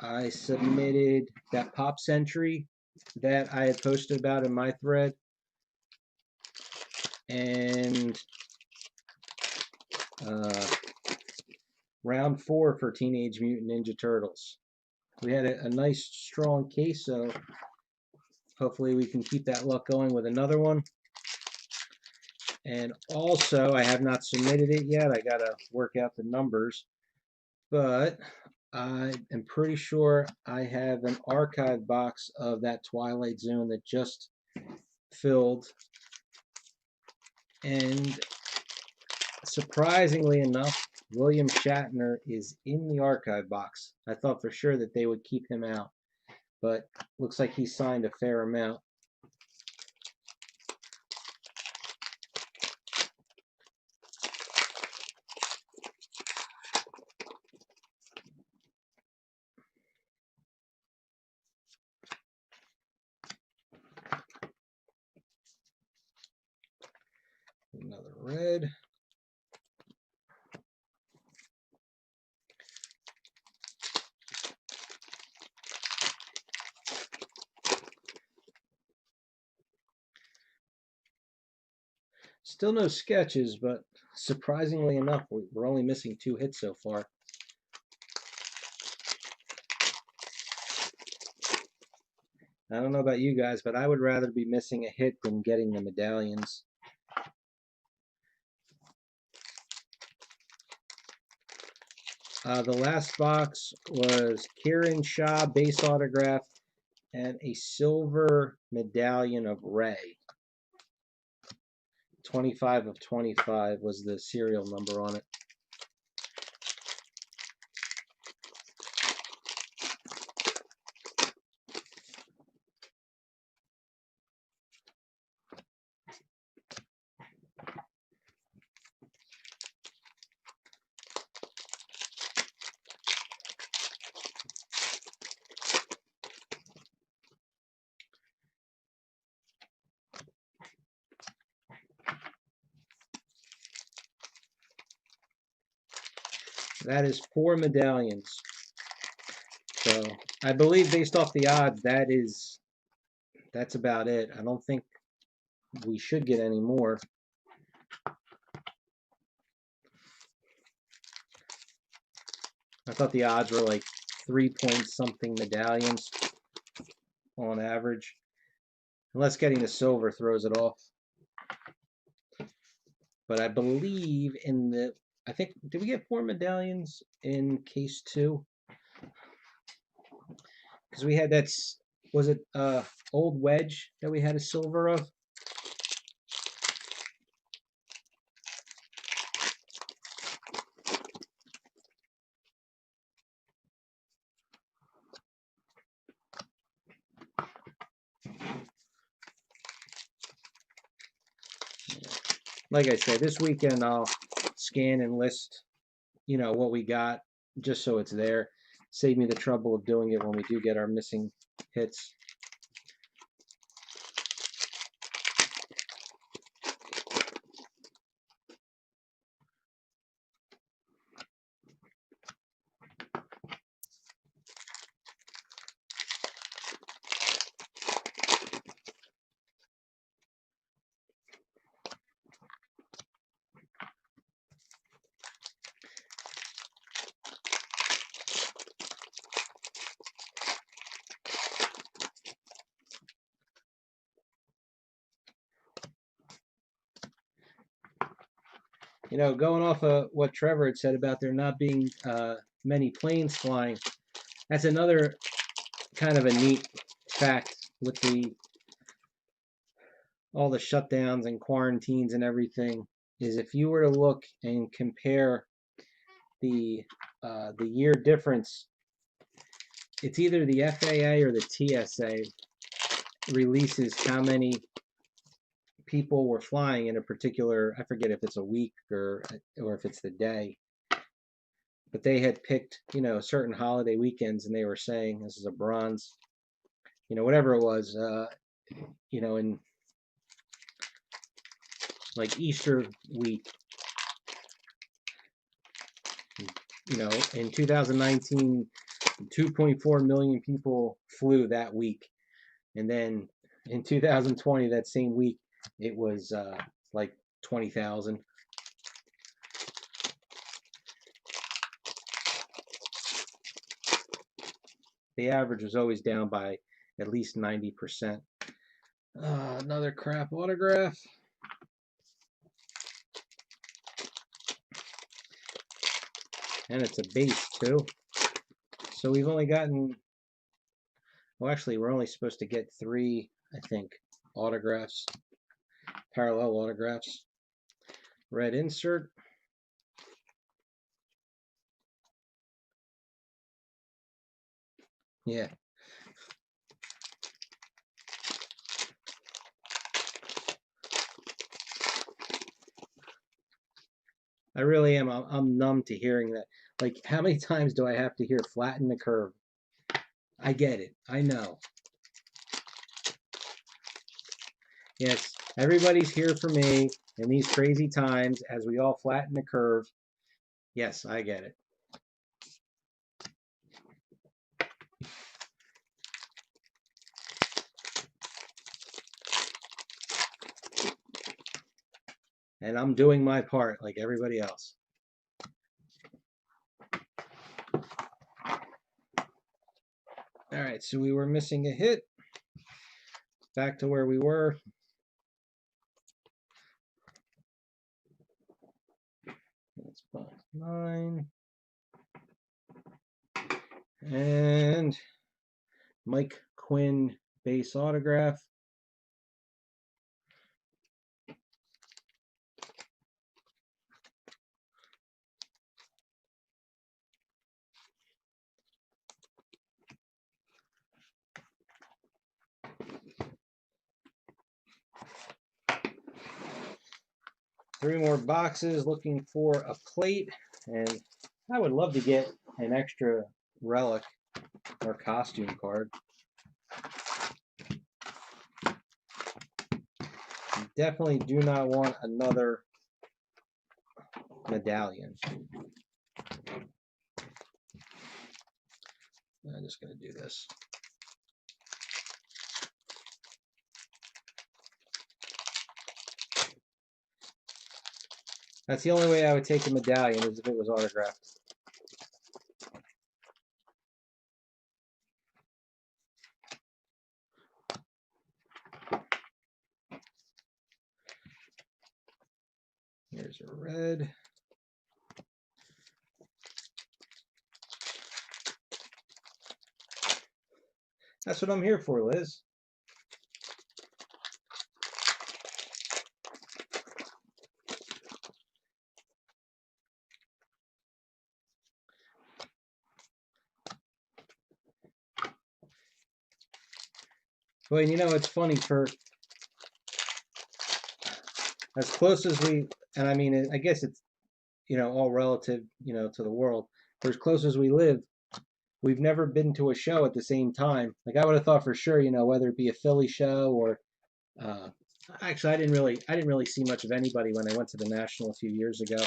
I submitted that Pop Century that I had posted about in my thread. And round 4 for Teenage Mutant Ninja Turtles. We had a nice strong case, so hopefully we can keep that luck going with another one. And also, I have not submitted it yet. I gotta work out the numbers, but I am pretty sure I have an archive box of that Twilight Zone that just filled. And surprisingly enough, William Shatner is in the archive box. I thought for sure that they would keep him out, but looks like he signed a fair amount. Another red. Still no sketches, but surprisingly enough, we're only missing 2 hits so far. I don't know about you guys, but I would rather be missing a hit than getting the medallions. The last box was Kieran Shaw base autograph and a silver medallion of Ray. 25 of 25 was the serial number on it. That is 4 medallions. So I believe based off the odds, that's about it. I don't think we should get any more. I thought the odds were like 3-point-something medallions on average. Unless getting the silver throws it off. But I believe I think, did we get 4 medallions in case 2? Because we had was it old wedge that we had a silver of? Like I said, this weekend I'll scan and list, what we got, just so it's there. Save me the trouble of doing it when we do get our missing hits. Going off of what Trevor had said about there not being many planes flying, that's another kind of a neat fact with all the shutdowns and quarantines and everything, is if you were to look and compare the year difference, it's either the FAA or the TSA releases how many people were flying in a particular, I forget if it's a week or if it's the day, but they had picked, certain holiday weekends, and they were saying this is a bronze, whatever it was, in like Easter week, in 2019, 2.4 million people flew that week. And then in 2020, that same week, it was like 20,000. The average was always down by at least 90%. Another crap autograph. And it's a base too. So we've only gotten, well, actually, we're only supposed to get 3, I think, autographs, parallel autographs. Red insert. Yeah. I really am. I'm numb to hearing that. Like, how many times do I have to hear flatten the curve? I get it. I know. Yes, everybody's here for me in these crazy times as we all flatten the curve. Yes, I get it. And I'm doing my part like everybody else. All right, so we were missing a hit. Back to where we were. That's +9. And Mike Quinn base autograph. Three more boxes, looking for a plate, and I would love to get an extra relic or costume card. Definitely do not want another medallion. I'm just going to do this. That's the only way I would take a medallion, is if it was autographed. Here's a red. That's what I'm here for, Liz. Well, you know, it's funny, for as close as we, and I mean, I guess it's, you know, all relative, you know, to the world. For as close as we live, we've never been to a show at the same time. Like, I would have thought for sure, you know, whether it be a Philly show or, actually, I didn't really see much of anybody when I went to the National a few years ago.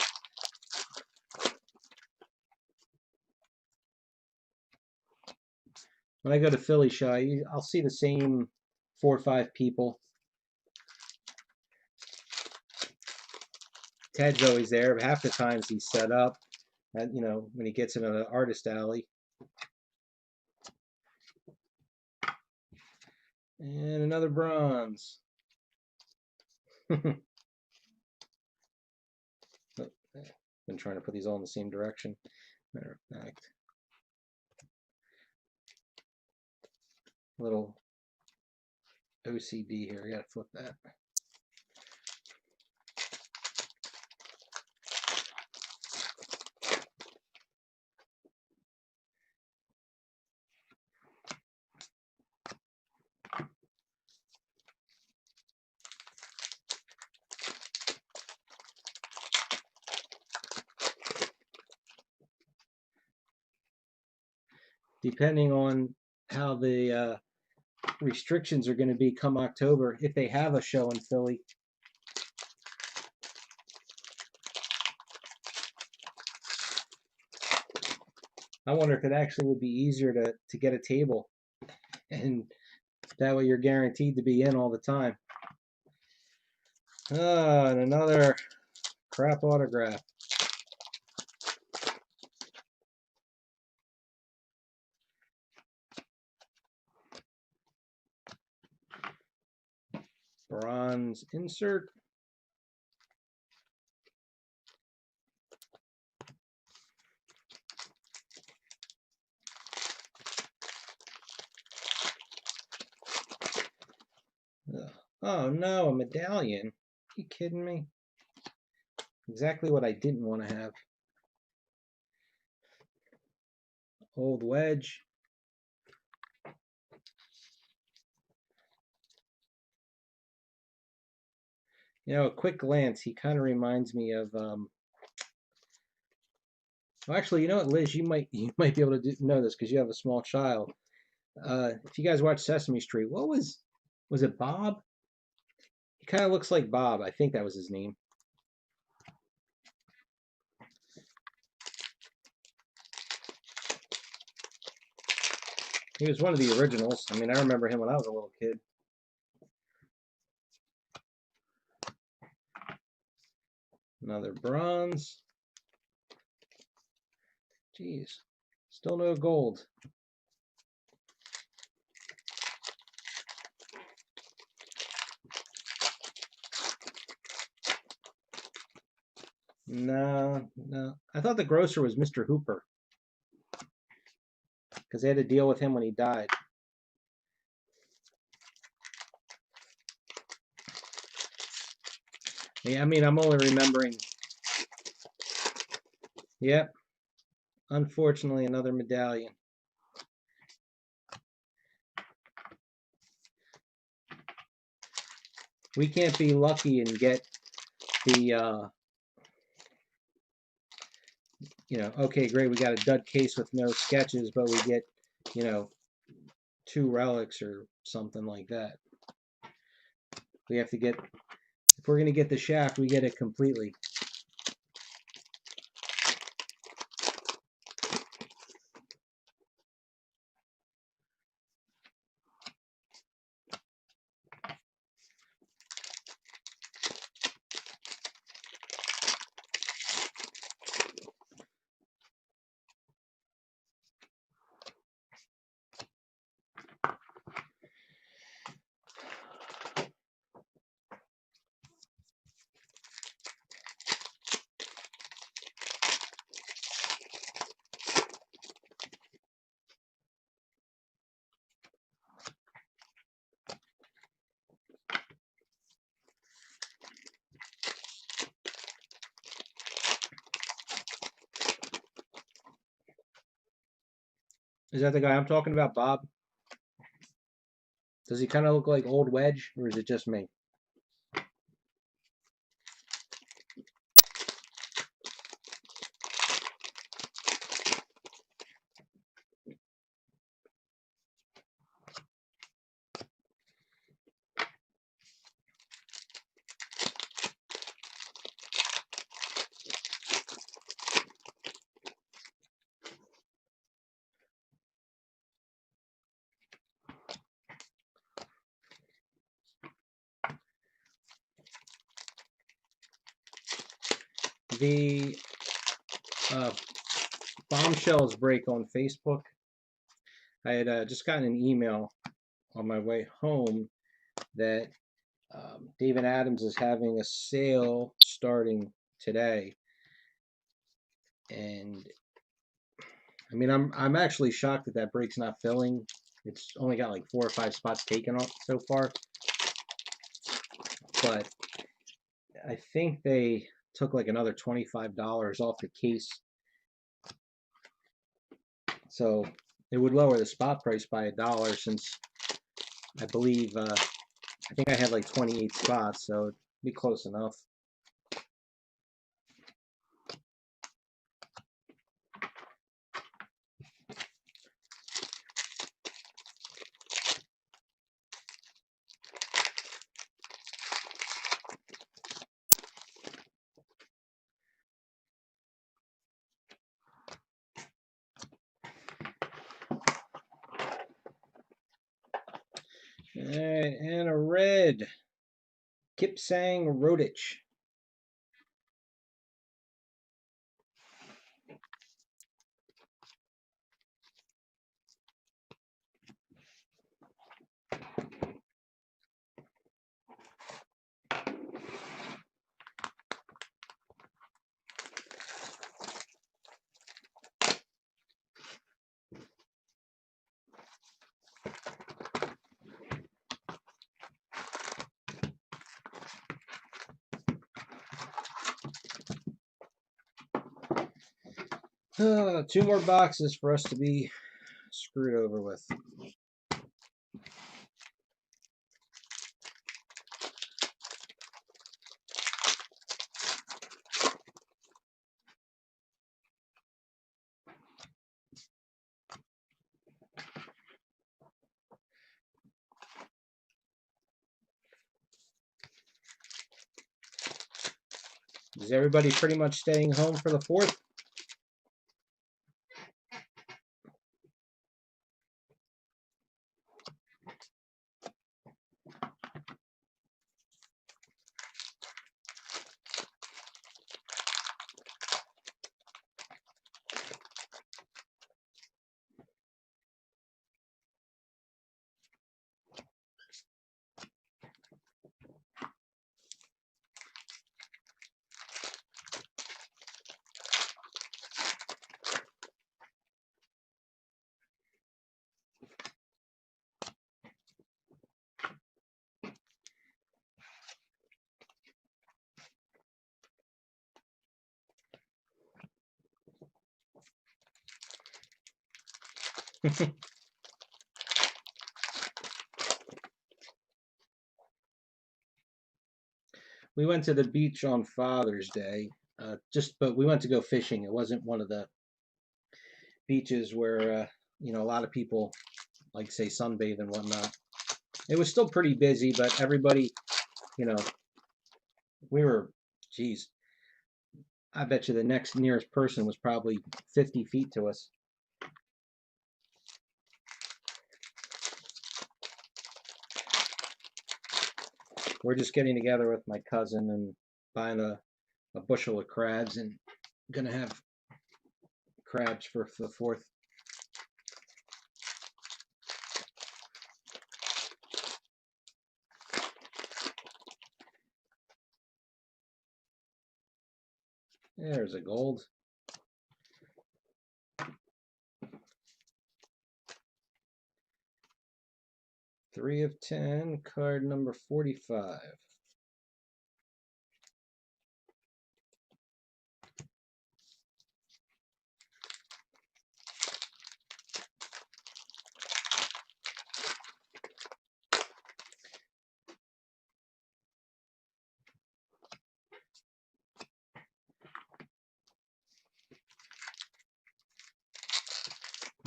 When I go to Philly show, I'll see the same 4 or 5 people. Ted's always there, but half the times he's set up. And, you know, when he gets in an artist alley. And another bronze. Been trying to put these all in the same direction. Matter of fact, little OCD here. I gotta flip that. Depending on how the restrictions are going to be come October, if they have a show in Philly. I wonder if it actually would be easier to get a table, and that way you're guaranteed to be in all the time. And another crap autograph. Bronze insert. Oh no, a medallion. Are you kidding me? Exactly what I didn't want to have. Old wedge. You know, a quick glance, he kind of reminds me of. Well, actually, you know what, Liz, you might be able to know this because you have a small child. If you guys watch Sesame Street, what was it Bob? He kind of looks like Bob. I think that was his name. He was one of the originals. I mean, I remember him when I was a little kid. Another bronze. Jeez, still no gold. No, no. I thought the grocer was Mr. Hooper because they had to deal with him when he died. Yeah, I mean, I'm only remembering. Yep, unfortunately, another medallion. We can't be lucky and get the, okay, great, we got a dud case with no sketches, but we get, 2 relics or something like that. We have to get, if we're going to get the shaft, we get it completely. Is that the guy I'm talking about, Bob? Does he kind of look like Old Wedge, or is it just me? The bombshells break on Facebook. I had just gotten an email on my way home that David Adams is having a sale starting today, and I mean, I'm actually shocked that that break's not filling. It's only got like 4 or 5 spots taken off so far, but I think they took like another $25 off the case, so it would lower the spot price by $1 since I believe I think I had like 28 spots, so it'd be close enough. Alright, and a red. Kipsang Rodich. Two more boxes for us to be screwed over with. Is everybody pretty much staying home for the 4th? We went to the beach on Father's Day, but we went to go fishing. It wasn't one of the beaches where a lot of people like say sunbathe and whatnot. It was still pretty busy, but everybody, you know, we were, geez, I bet you the next nearest person was probably 50 feet to us. We're just getting together with my cousin and buying a bushel of crabs and gonna have crabs for the 4th. There's a gold. Three of 10, card number 45.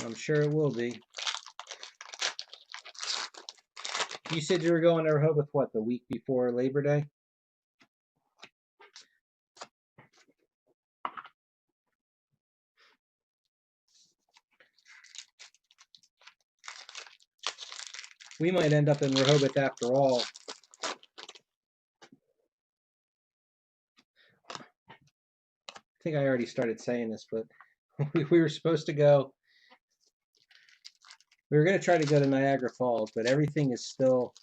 I'm sure it will be. You said you were going to Rehoboth, what, the week before Labor Day? We might end up in Rehoboth after all. I think I already started saying this, but we were supposed to go. We were going to try to go to Niagara Falls, but everything is still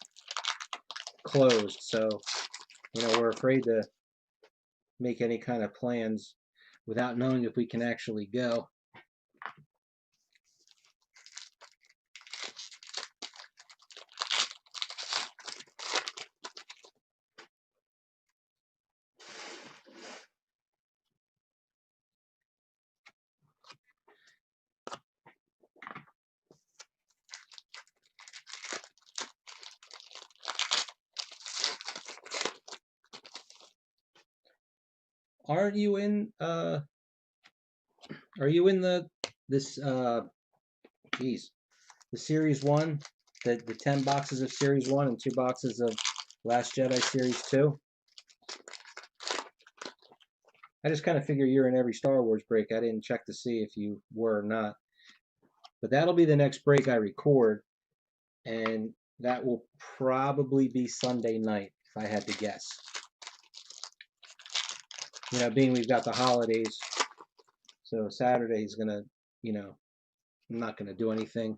closed. So, we're afraid to make any kind of plans without knowing if we can actually go. Aren't you in are you in the series 1, the 10 boxes of series 1 and 2 boxes of Last Jedi series 2? I just kind of figure you're in every Star Wars break. I didn't check to see if you were or not. But that'll be the next break I record, and that will probably be Sunday night if I had to guess. Being we've got the holidays, so Saturday's gonna, I'm not gonna do anything.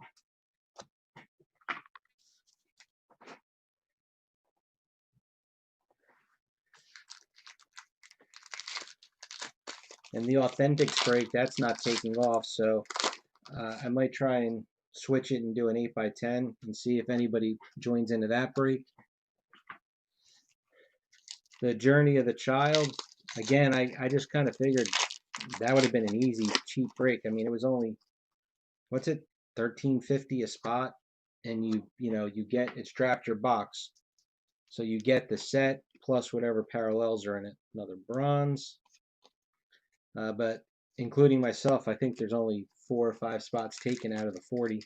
And the Authentics break, that's not taking off, so I might try and switch it and do an 8x10 and see if anybody joins into that break. The Journey of the Child, again, I just kind of figured that would have been an easy, cheap break. I mean, it was only, what's it, $13.50 a spot, and you get, it's draft your box, so you get the set plus whatever parallels are in it. Another bronze, but including myself, I think there's only 4 or 5 spots taken out of the 40.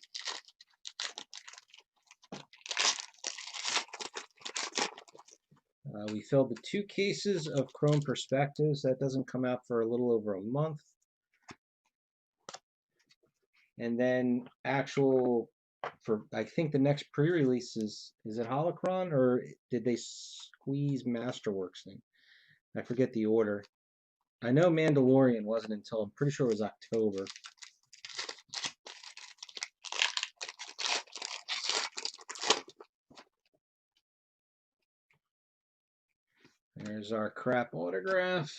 We filled the 2 cases of Chrome Perspectives. That doesn't come out for a little over a month. And then actual, for I think the next pre-release is it Holocron, or did they squeeze Masterworks thing? I forget the order. I know Mandalorian wasn't until, I'm pretty sure it was October. There's our crap autograph.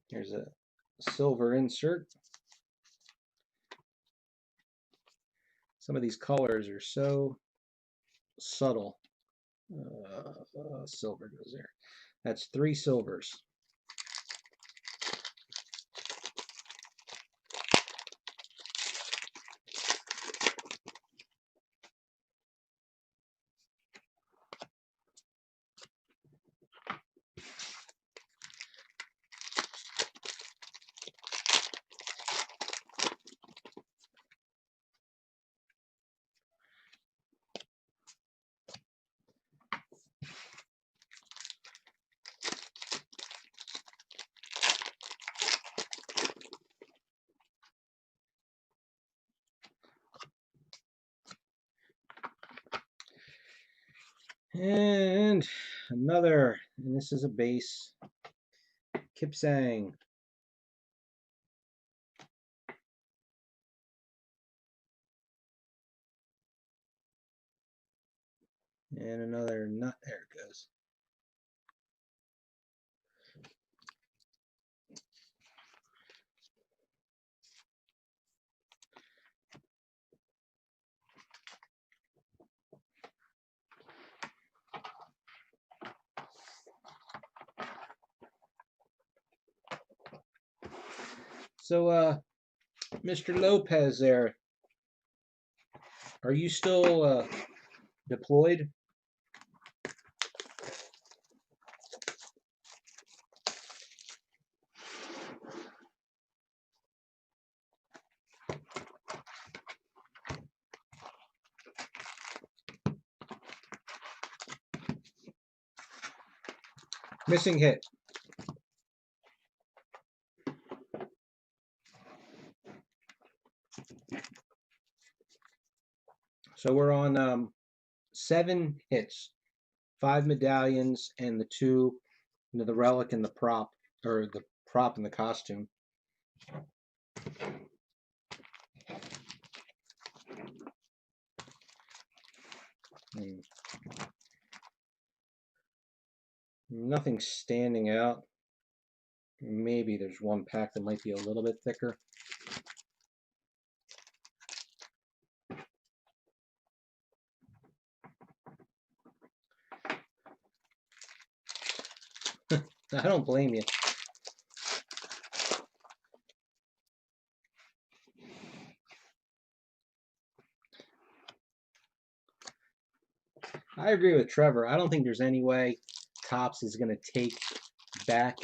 Here's a silver insert. Some of these colors are so subtle. Silver goes there. That's 3 silvers. And another, and this is a base, Kipsang. And another nut, there it goes. So, Mr. Lopez there, are you still deployed? Missing hit. So we're on 7 hits, 5 medallions, and the 2, the relic and the prop, or the prop and the costume. Nothing standing out. Maybe there's one pack that might be a little bit thicker. I don't blame you. I agree with Trevor. I don't think there's any way Topps is going to take back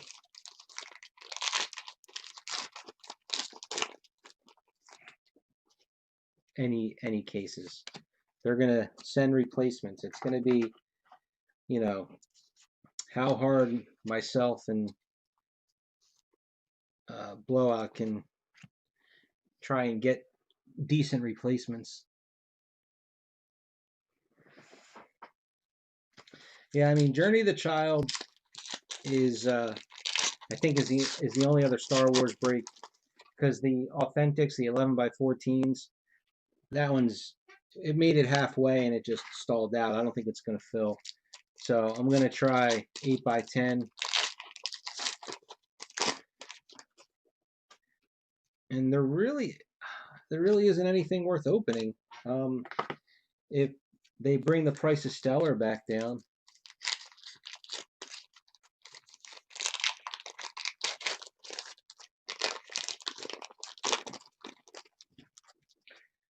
any cases. They're going to send replacements. It's going to be, you know, how hard myself and Blowout can try and get decent replacements. Yeah, I mean, Journey of the Child is, I think, is the only other Star Wars break, because the Authentics, the 11x14s, that one's, it made it halfway and it just stalled out. I don't think it's going to fill. So I'm going to try 8x10. And there really isn't anything worth opening. If they bring the price of Stellar back down.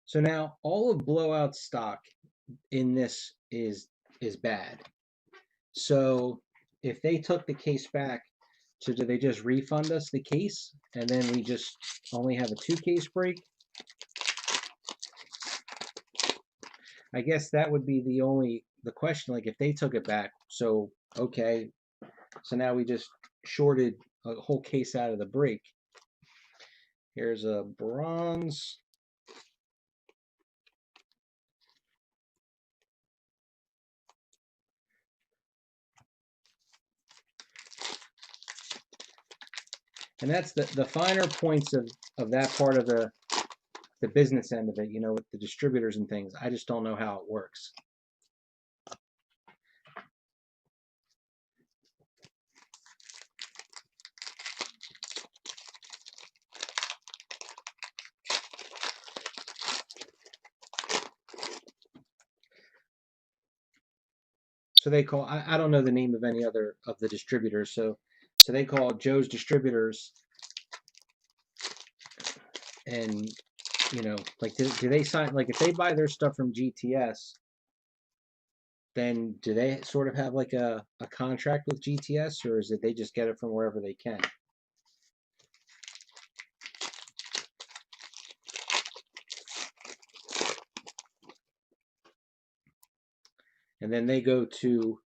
So now all of Blowout stock in this is bad. So if they took the case back, so do they just refund us the case and then we just only have a 2-case break? I guess that would be the question, like if they took it back. So okay, so now we just shorted a whole case out of the break. Here's a bronze. And that's the finer points of that part of the business end of it, you know, with the distributors and things. I just don't know how it works. So they call, I don't know the name of any other of the distributors. So they call Joe's Distributors, and you know, like do they sign, like if they buy their stuff from GTS, then do they sort of have like a contract with GTS, or is it they just get it from wherever they can? And then they go to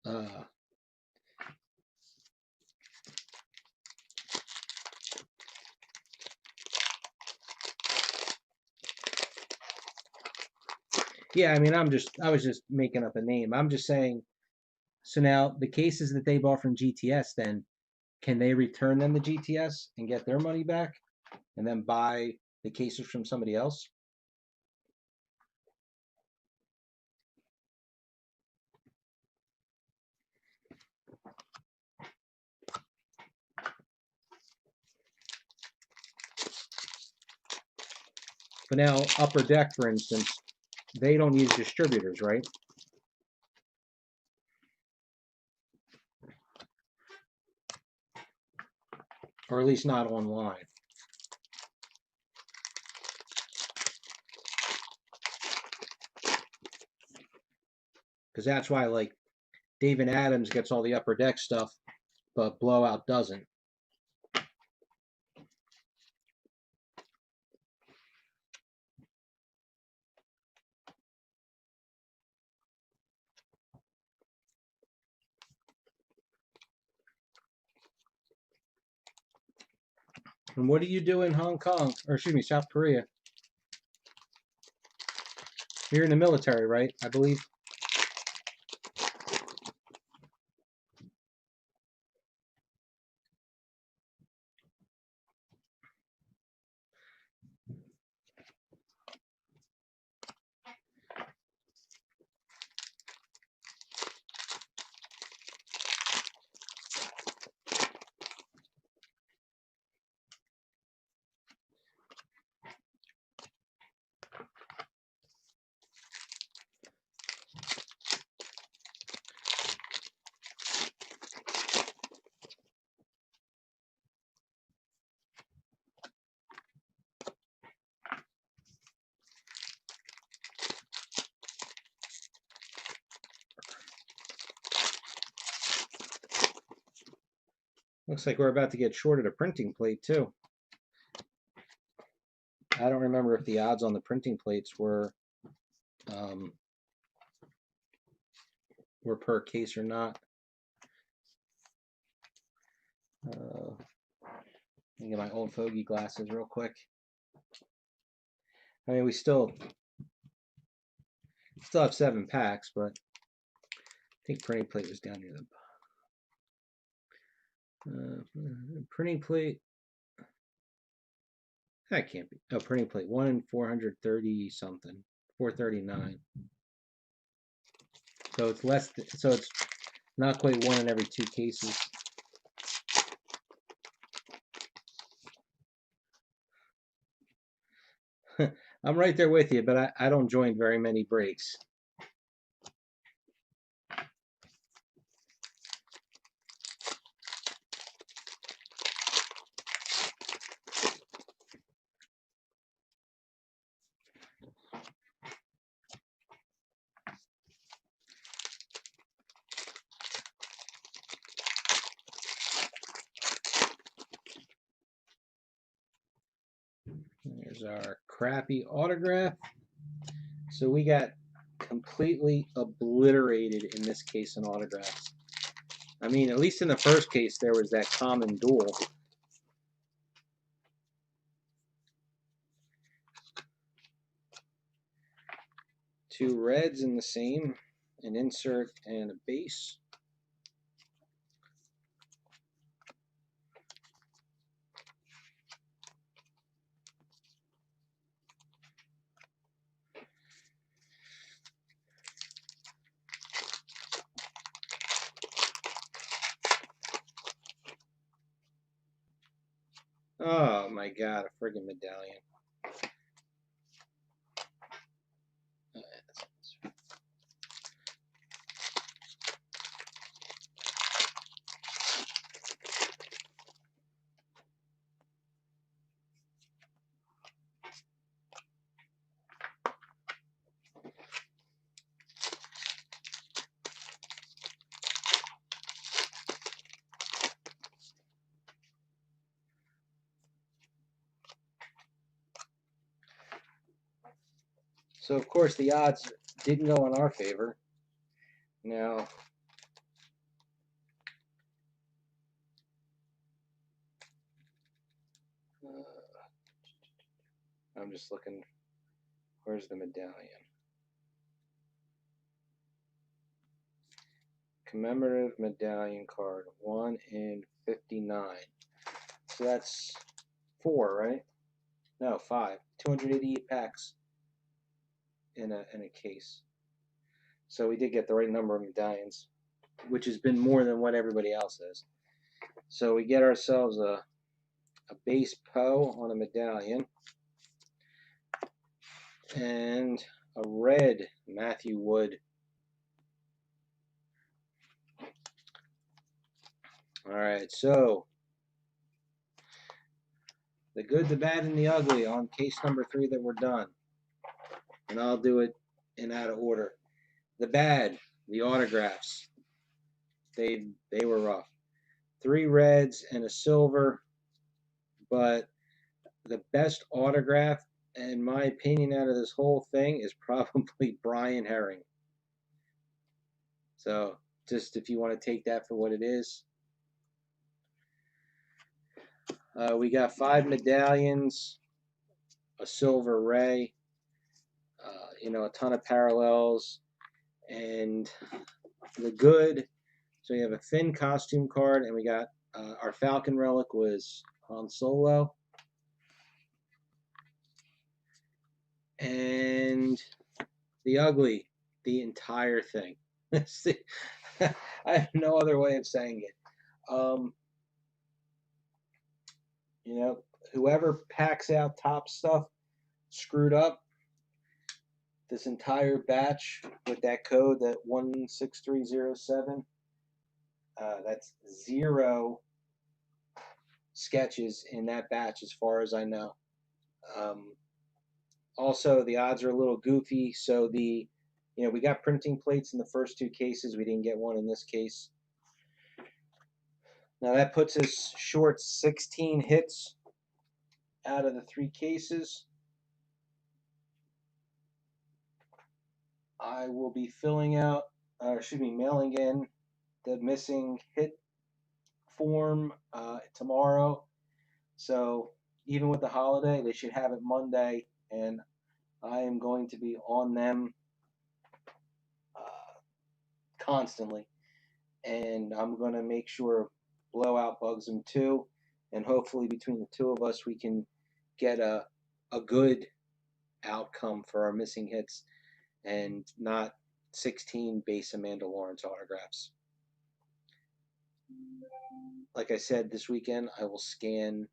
uh, yeah, I mean, I was just making up a name. I'm just saying, so now the cases that they bought from GTS, then can they return them to GTS and get their money back and then buy the cases from somebody else? But now Upper Deck, for instance, they don't use distributors, right? Or at least not online. Because that's why, like, David Adams gets all the Upper Deck stuff, but Blowout doesn't. And what do you do in Hong Kong, or excuse me, South Korea? You're in the military, right? I believe. Looks like we're about to get shorted a printing plate too. I don't remember if the odds on the printing plates um, were per case or not. Let me get my old fogey glasses real quick. I mean, we still have 7 packs, but I think printing plate was down near the printing plate. That can't be. Oh, printing plate 1 in 430 something, 439. So it's less. So it's not quite 1 in every 2 cases. I'm right there with you, but I don't join very many breaks. There's our crappy autograph. So we got completely obliterated in this case in autographs. I mean, at least in the first case, there was that common duel. Two reds in the same, an insert and a base. Oh my god, a friggin' medallion. So of course the odds didn't go in our favor. Now, I'm just looking, where's the medallion? Commemorative medallion card, 1 in 59. So that's 4, right? No, 5. 288 packs in a case. So we did get the right number of medallions, which has been more than what everybody else has. So we get ourselves a base Poe on a medallion and a red Matthew Wood. Alright, so the good, the bad, and the ugly on case number 3 that we're done. And I'll do it in out of order. The bad, the autographs. They were rough. 3 reds and a silver, but the best autograph, in my opinion, out of this whole thing is probably Brian Herring. So just if you want to take that for what it is. We got 5 medallions, a silver ray, a ton of parallels, and the good. So you have a Finn costume card, and we got our Falcon relic was Han Solo. And the ugly, the entire thing. I have no other way of saying it. Whoever packs out top stuff screwed up this entire batch with that code, that 16307. That's 0 sketches in that batch as far as I know. Also, the odds are a little goofy, so we got printing plates in the first 2 cases. We didn't get one in this case. Now that puts us short 16 hits out of the 3 cases. I will be mailing in the missing hit form tomorrow. So even with the holiday, they should have it Monday, and I am going to be on them constantly. And I'm going to make sure Blowout bugs them too. And hopefully between the 2 of us, we can get a good outcome for our missing hits and not 16 base Amanda Lawrence autographs. Like I said, this weekend I will scan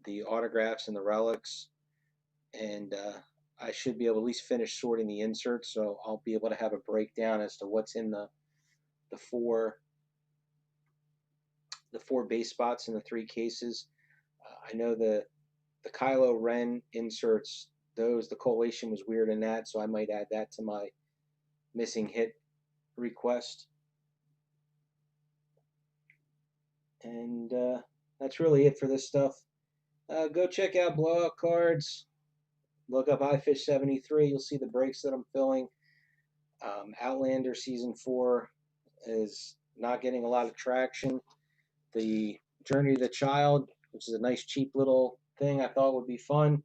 the autographs and the relics, and I should be able to at least finish sorting the inserts, so I'll be able to have a breakdown as to what's in the 4 base spots in the 3 cases. I know the Kylo Ren inserts, the collation was weird in that, so I might add that to my missing hit request. And that's really it for this stuff. Go check out Blowout Cards. Look up iFish73. You'll see the breaks that I'm filling. Outlander Season 4 is not getting a lot of traction. The Journey of the Child, which is a nice, cheap little thing I thought would be fun.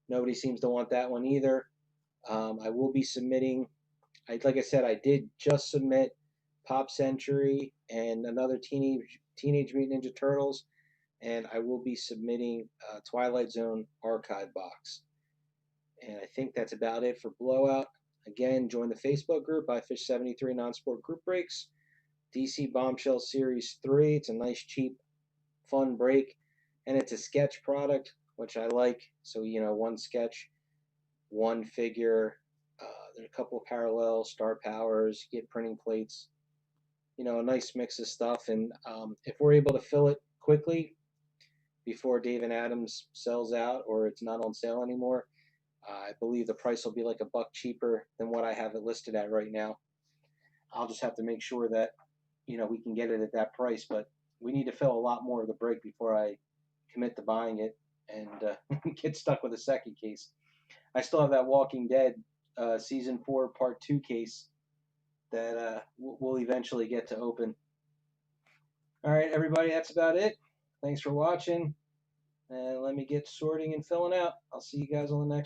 Nobody seems to want that one either. I will be submitting, like I said, I did just submit Pop Century and another Teenage Mutant Ninja Turtles, and I will be submitting Twilight Zone Archive Box. And I think that's about it for Blowout. Again, join the Facebook group, iFish73 Non-Sport Group Breaks. DC Bombshell Series 3. It's a nice, cheap, fun break. And it's a sketch product, which I like. So, one sketch, one figure. There's a couple of parallels, star powers, get printing plates. A nice mix of stuff. And if we're able to fill it quickly before Dave and Adams sells out or it's not on sale anymore, I believe the price will be like $1 cheaper than what I have it listed at right now. I'll just have to make sure that we can get it at that price, but we need to fill a lot more of the break before I commit to buying it and get stuck with a second case. I still have that Walking Dead Season 4 Part 2 case that we'll eventually get to open. All right, everybody, that's about it. Thanks for watching. And let me get sorting and filling out. I'll see you guys on the next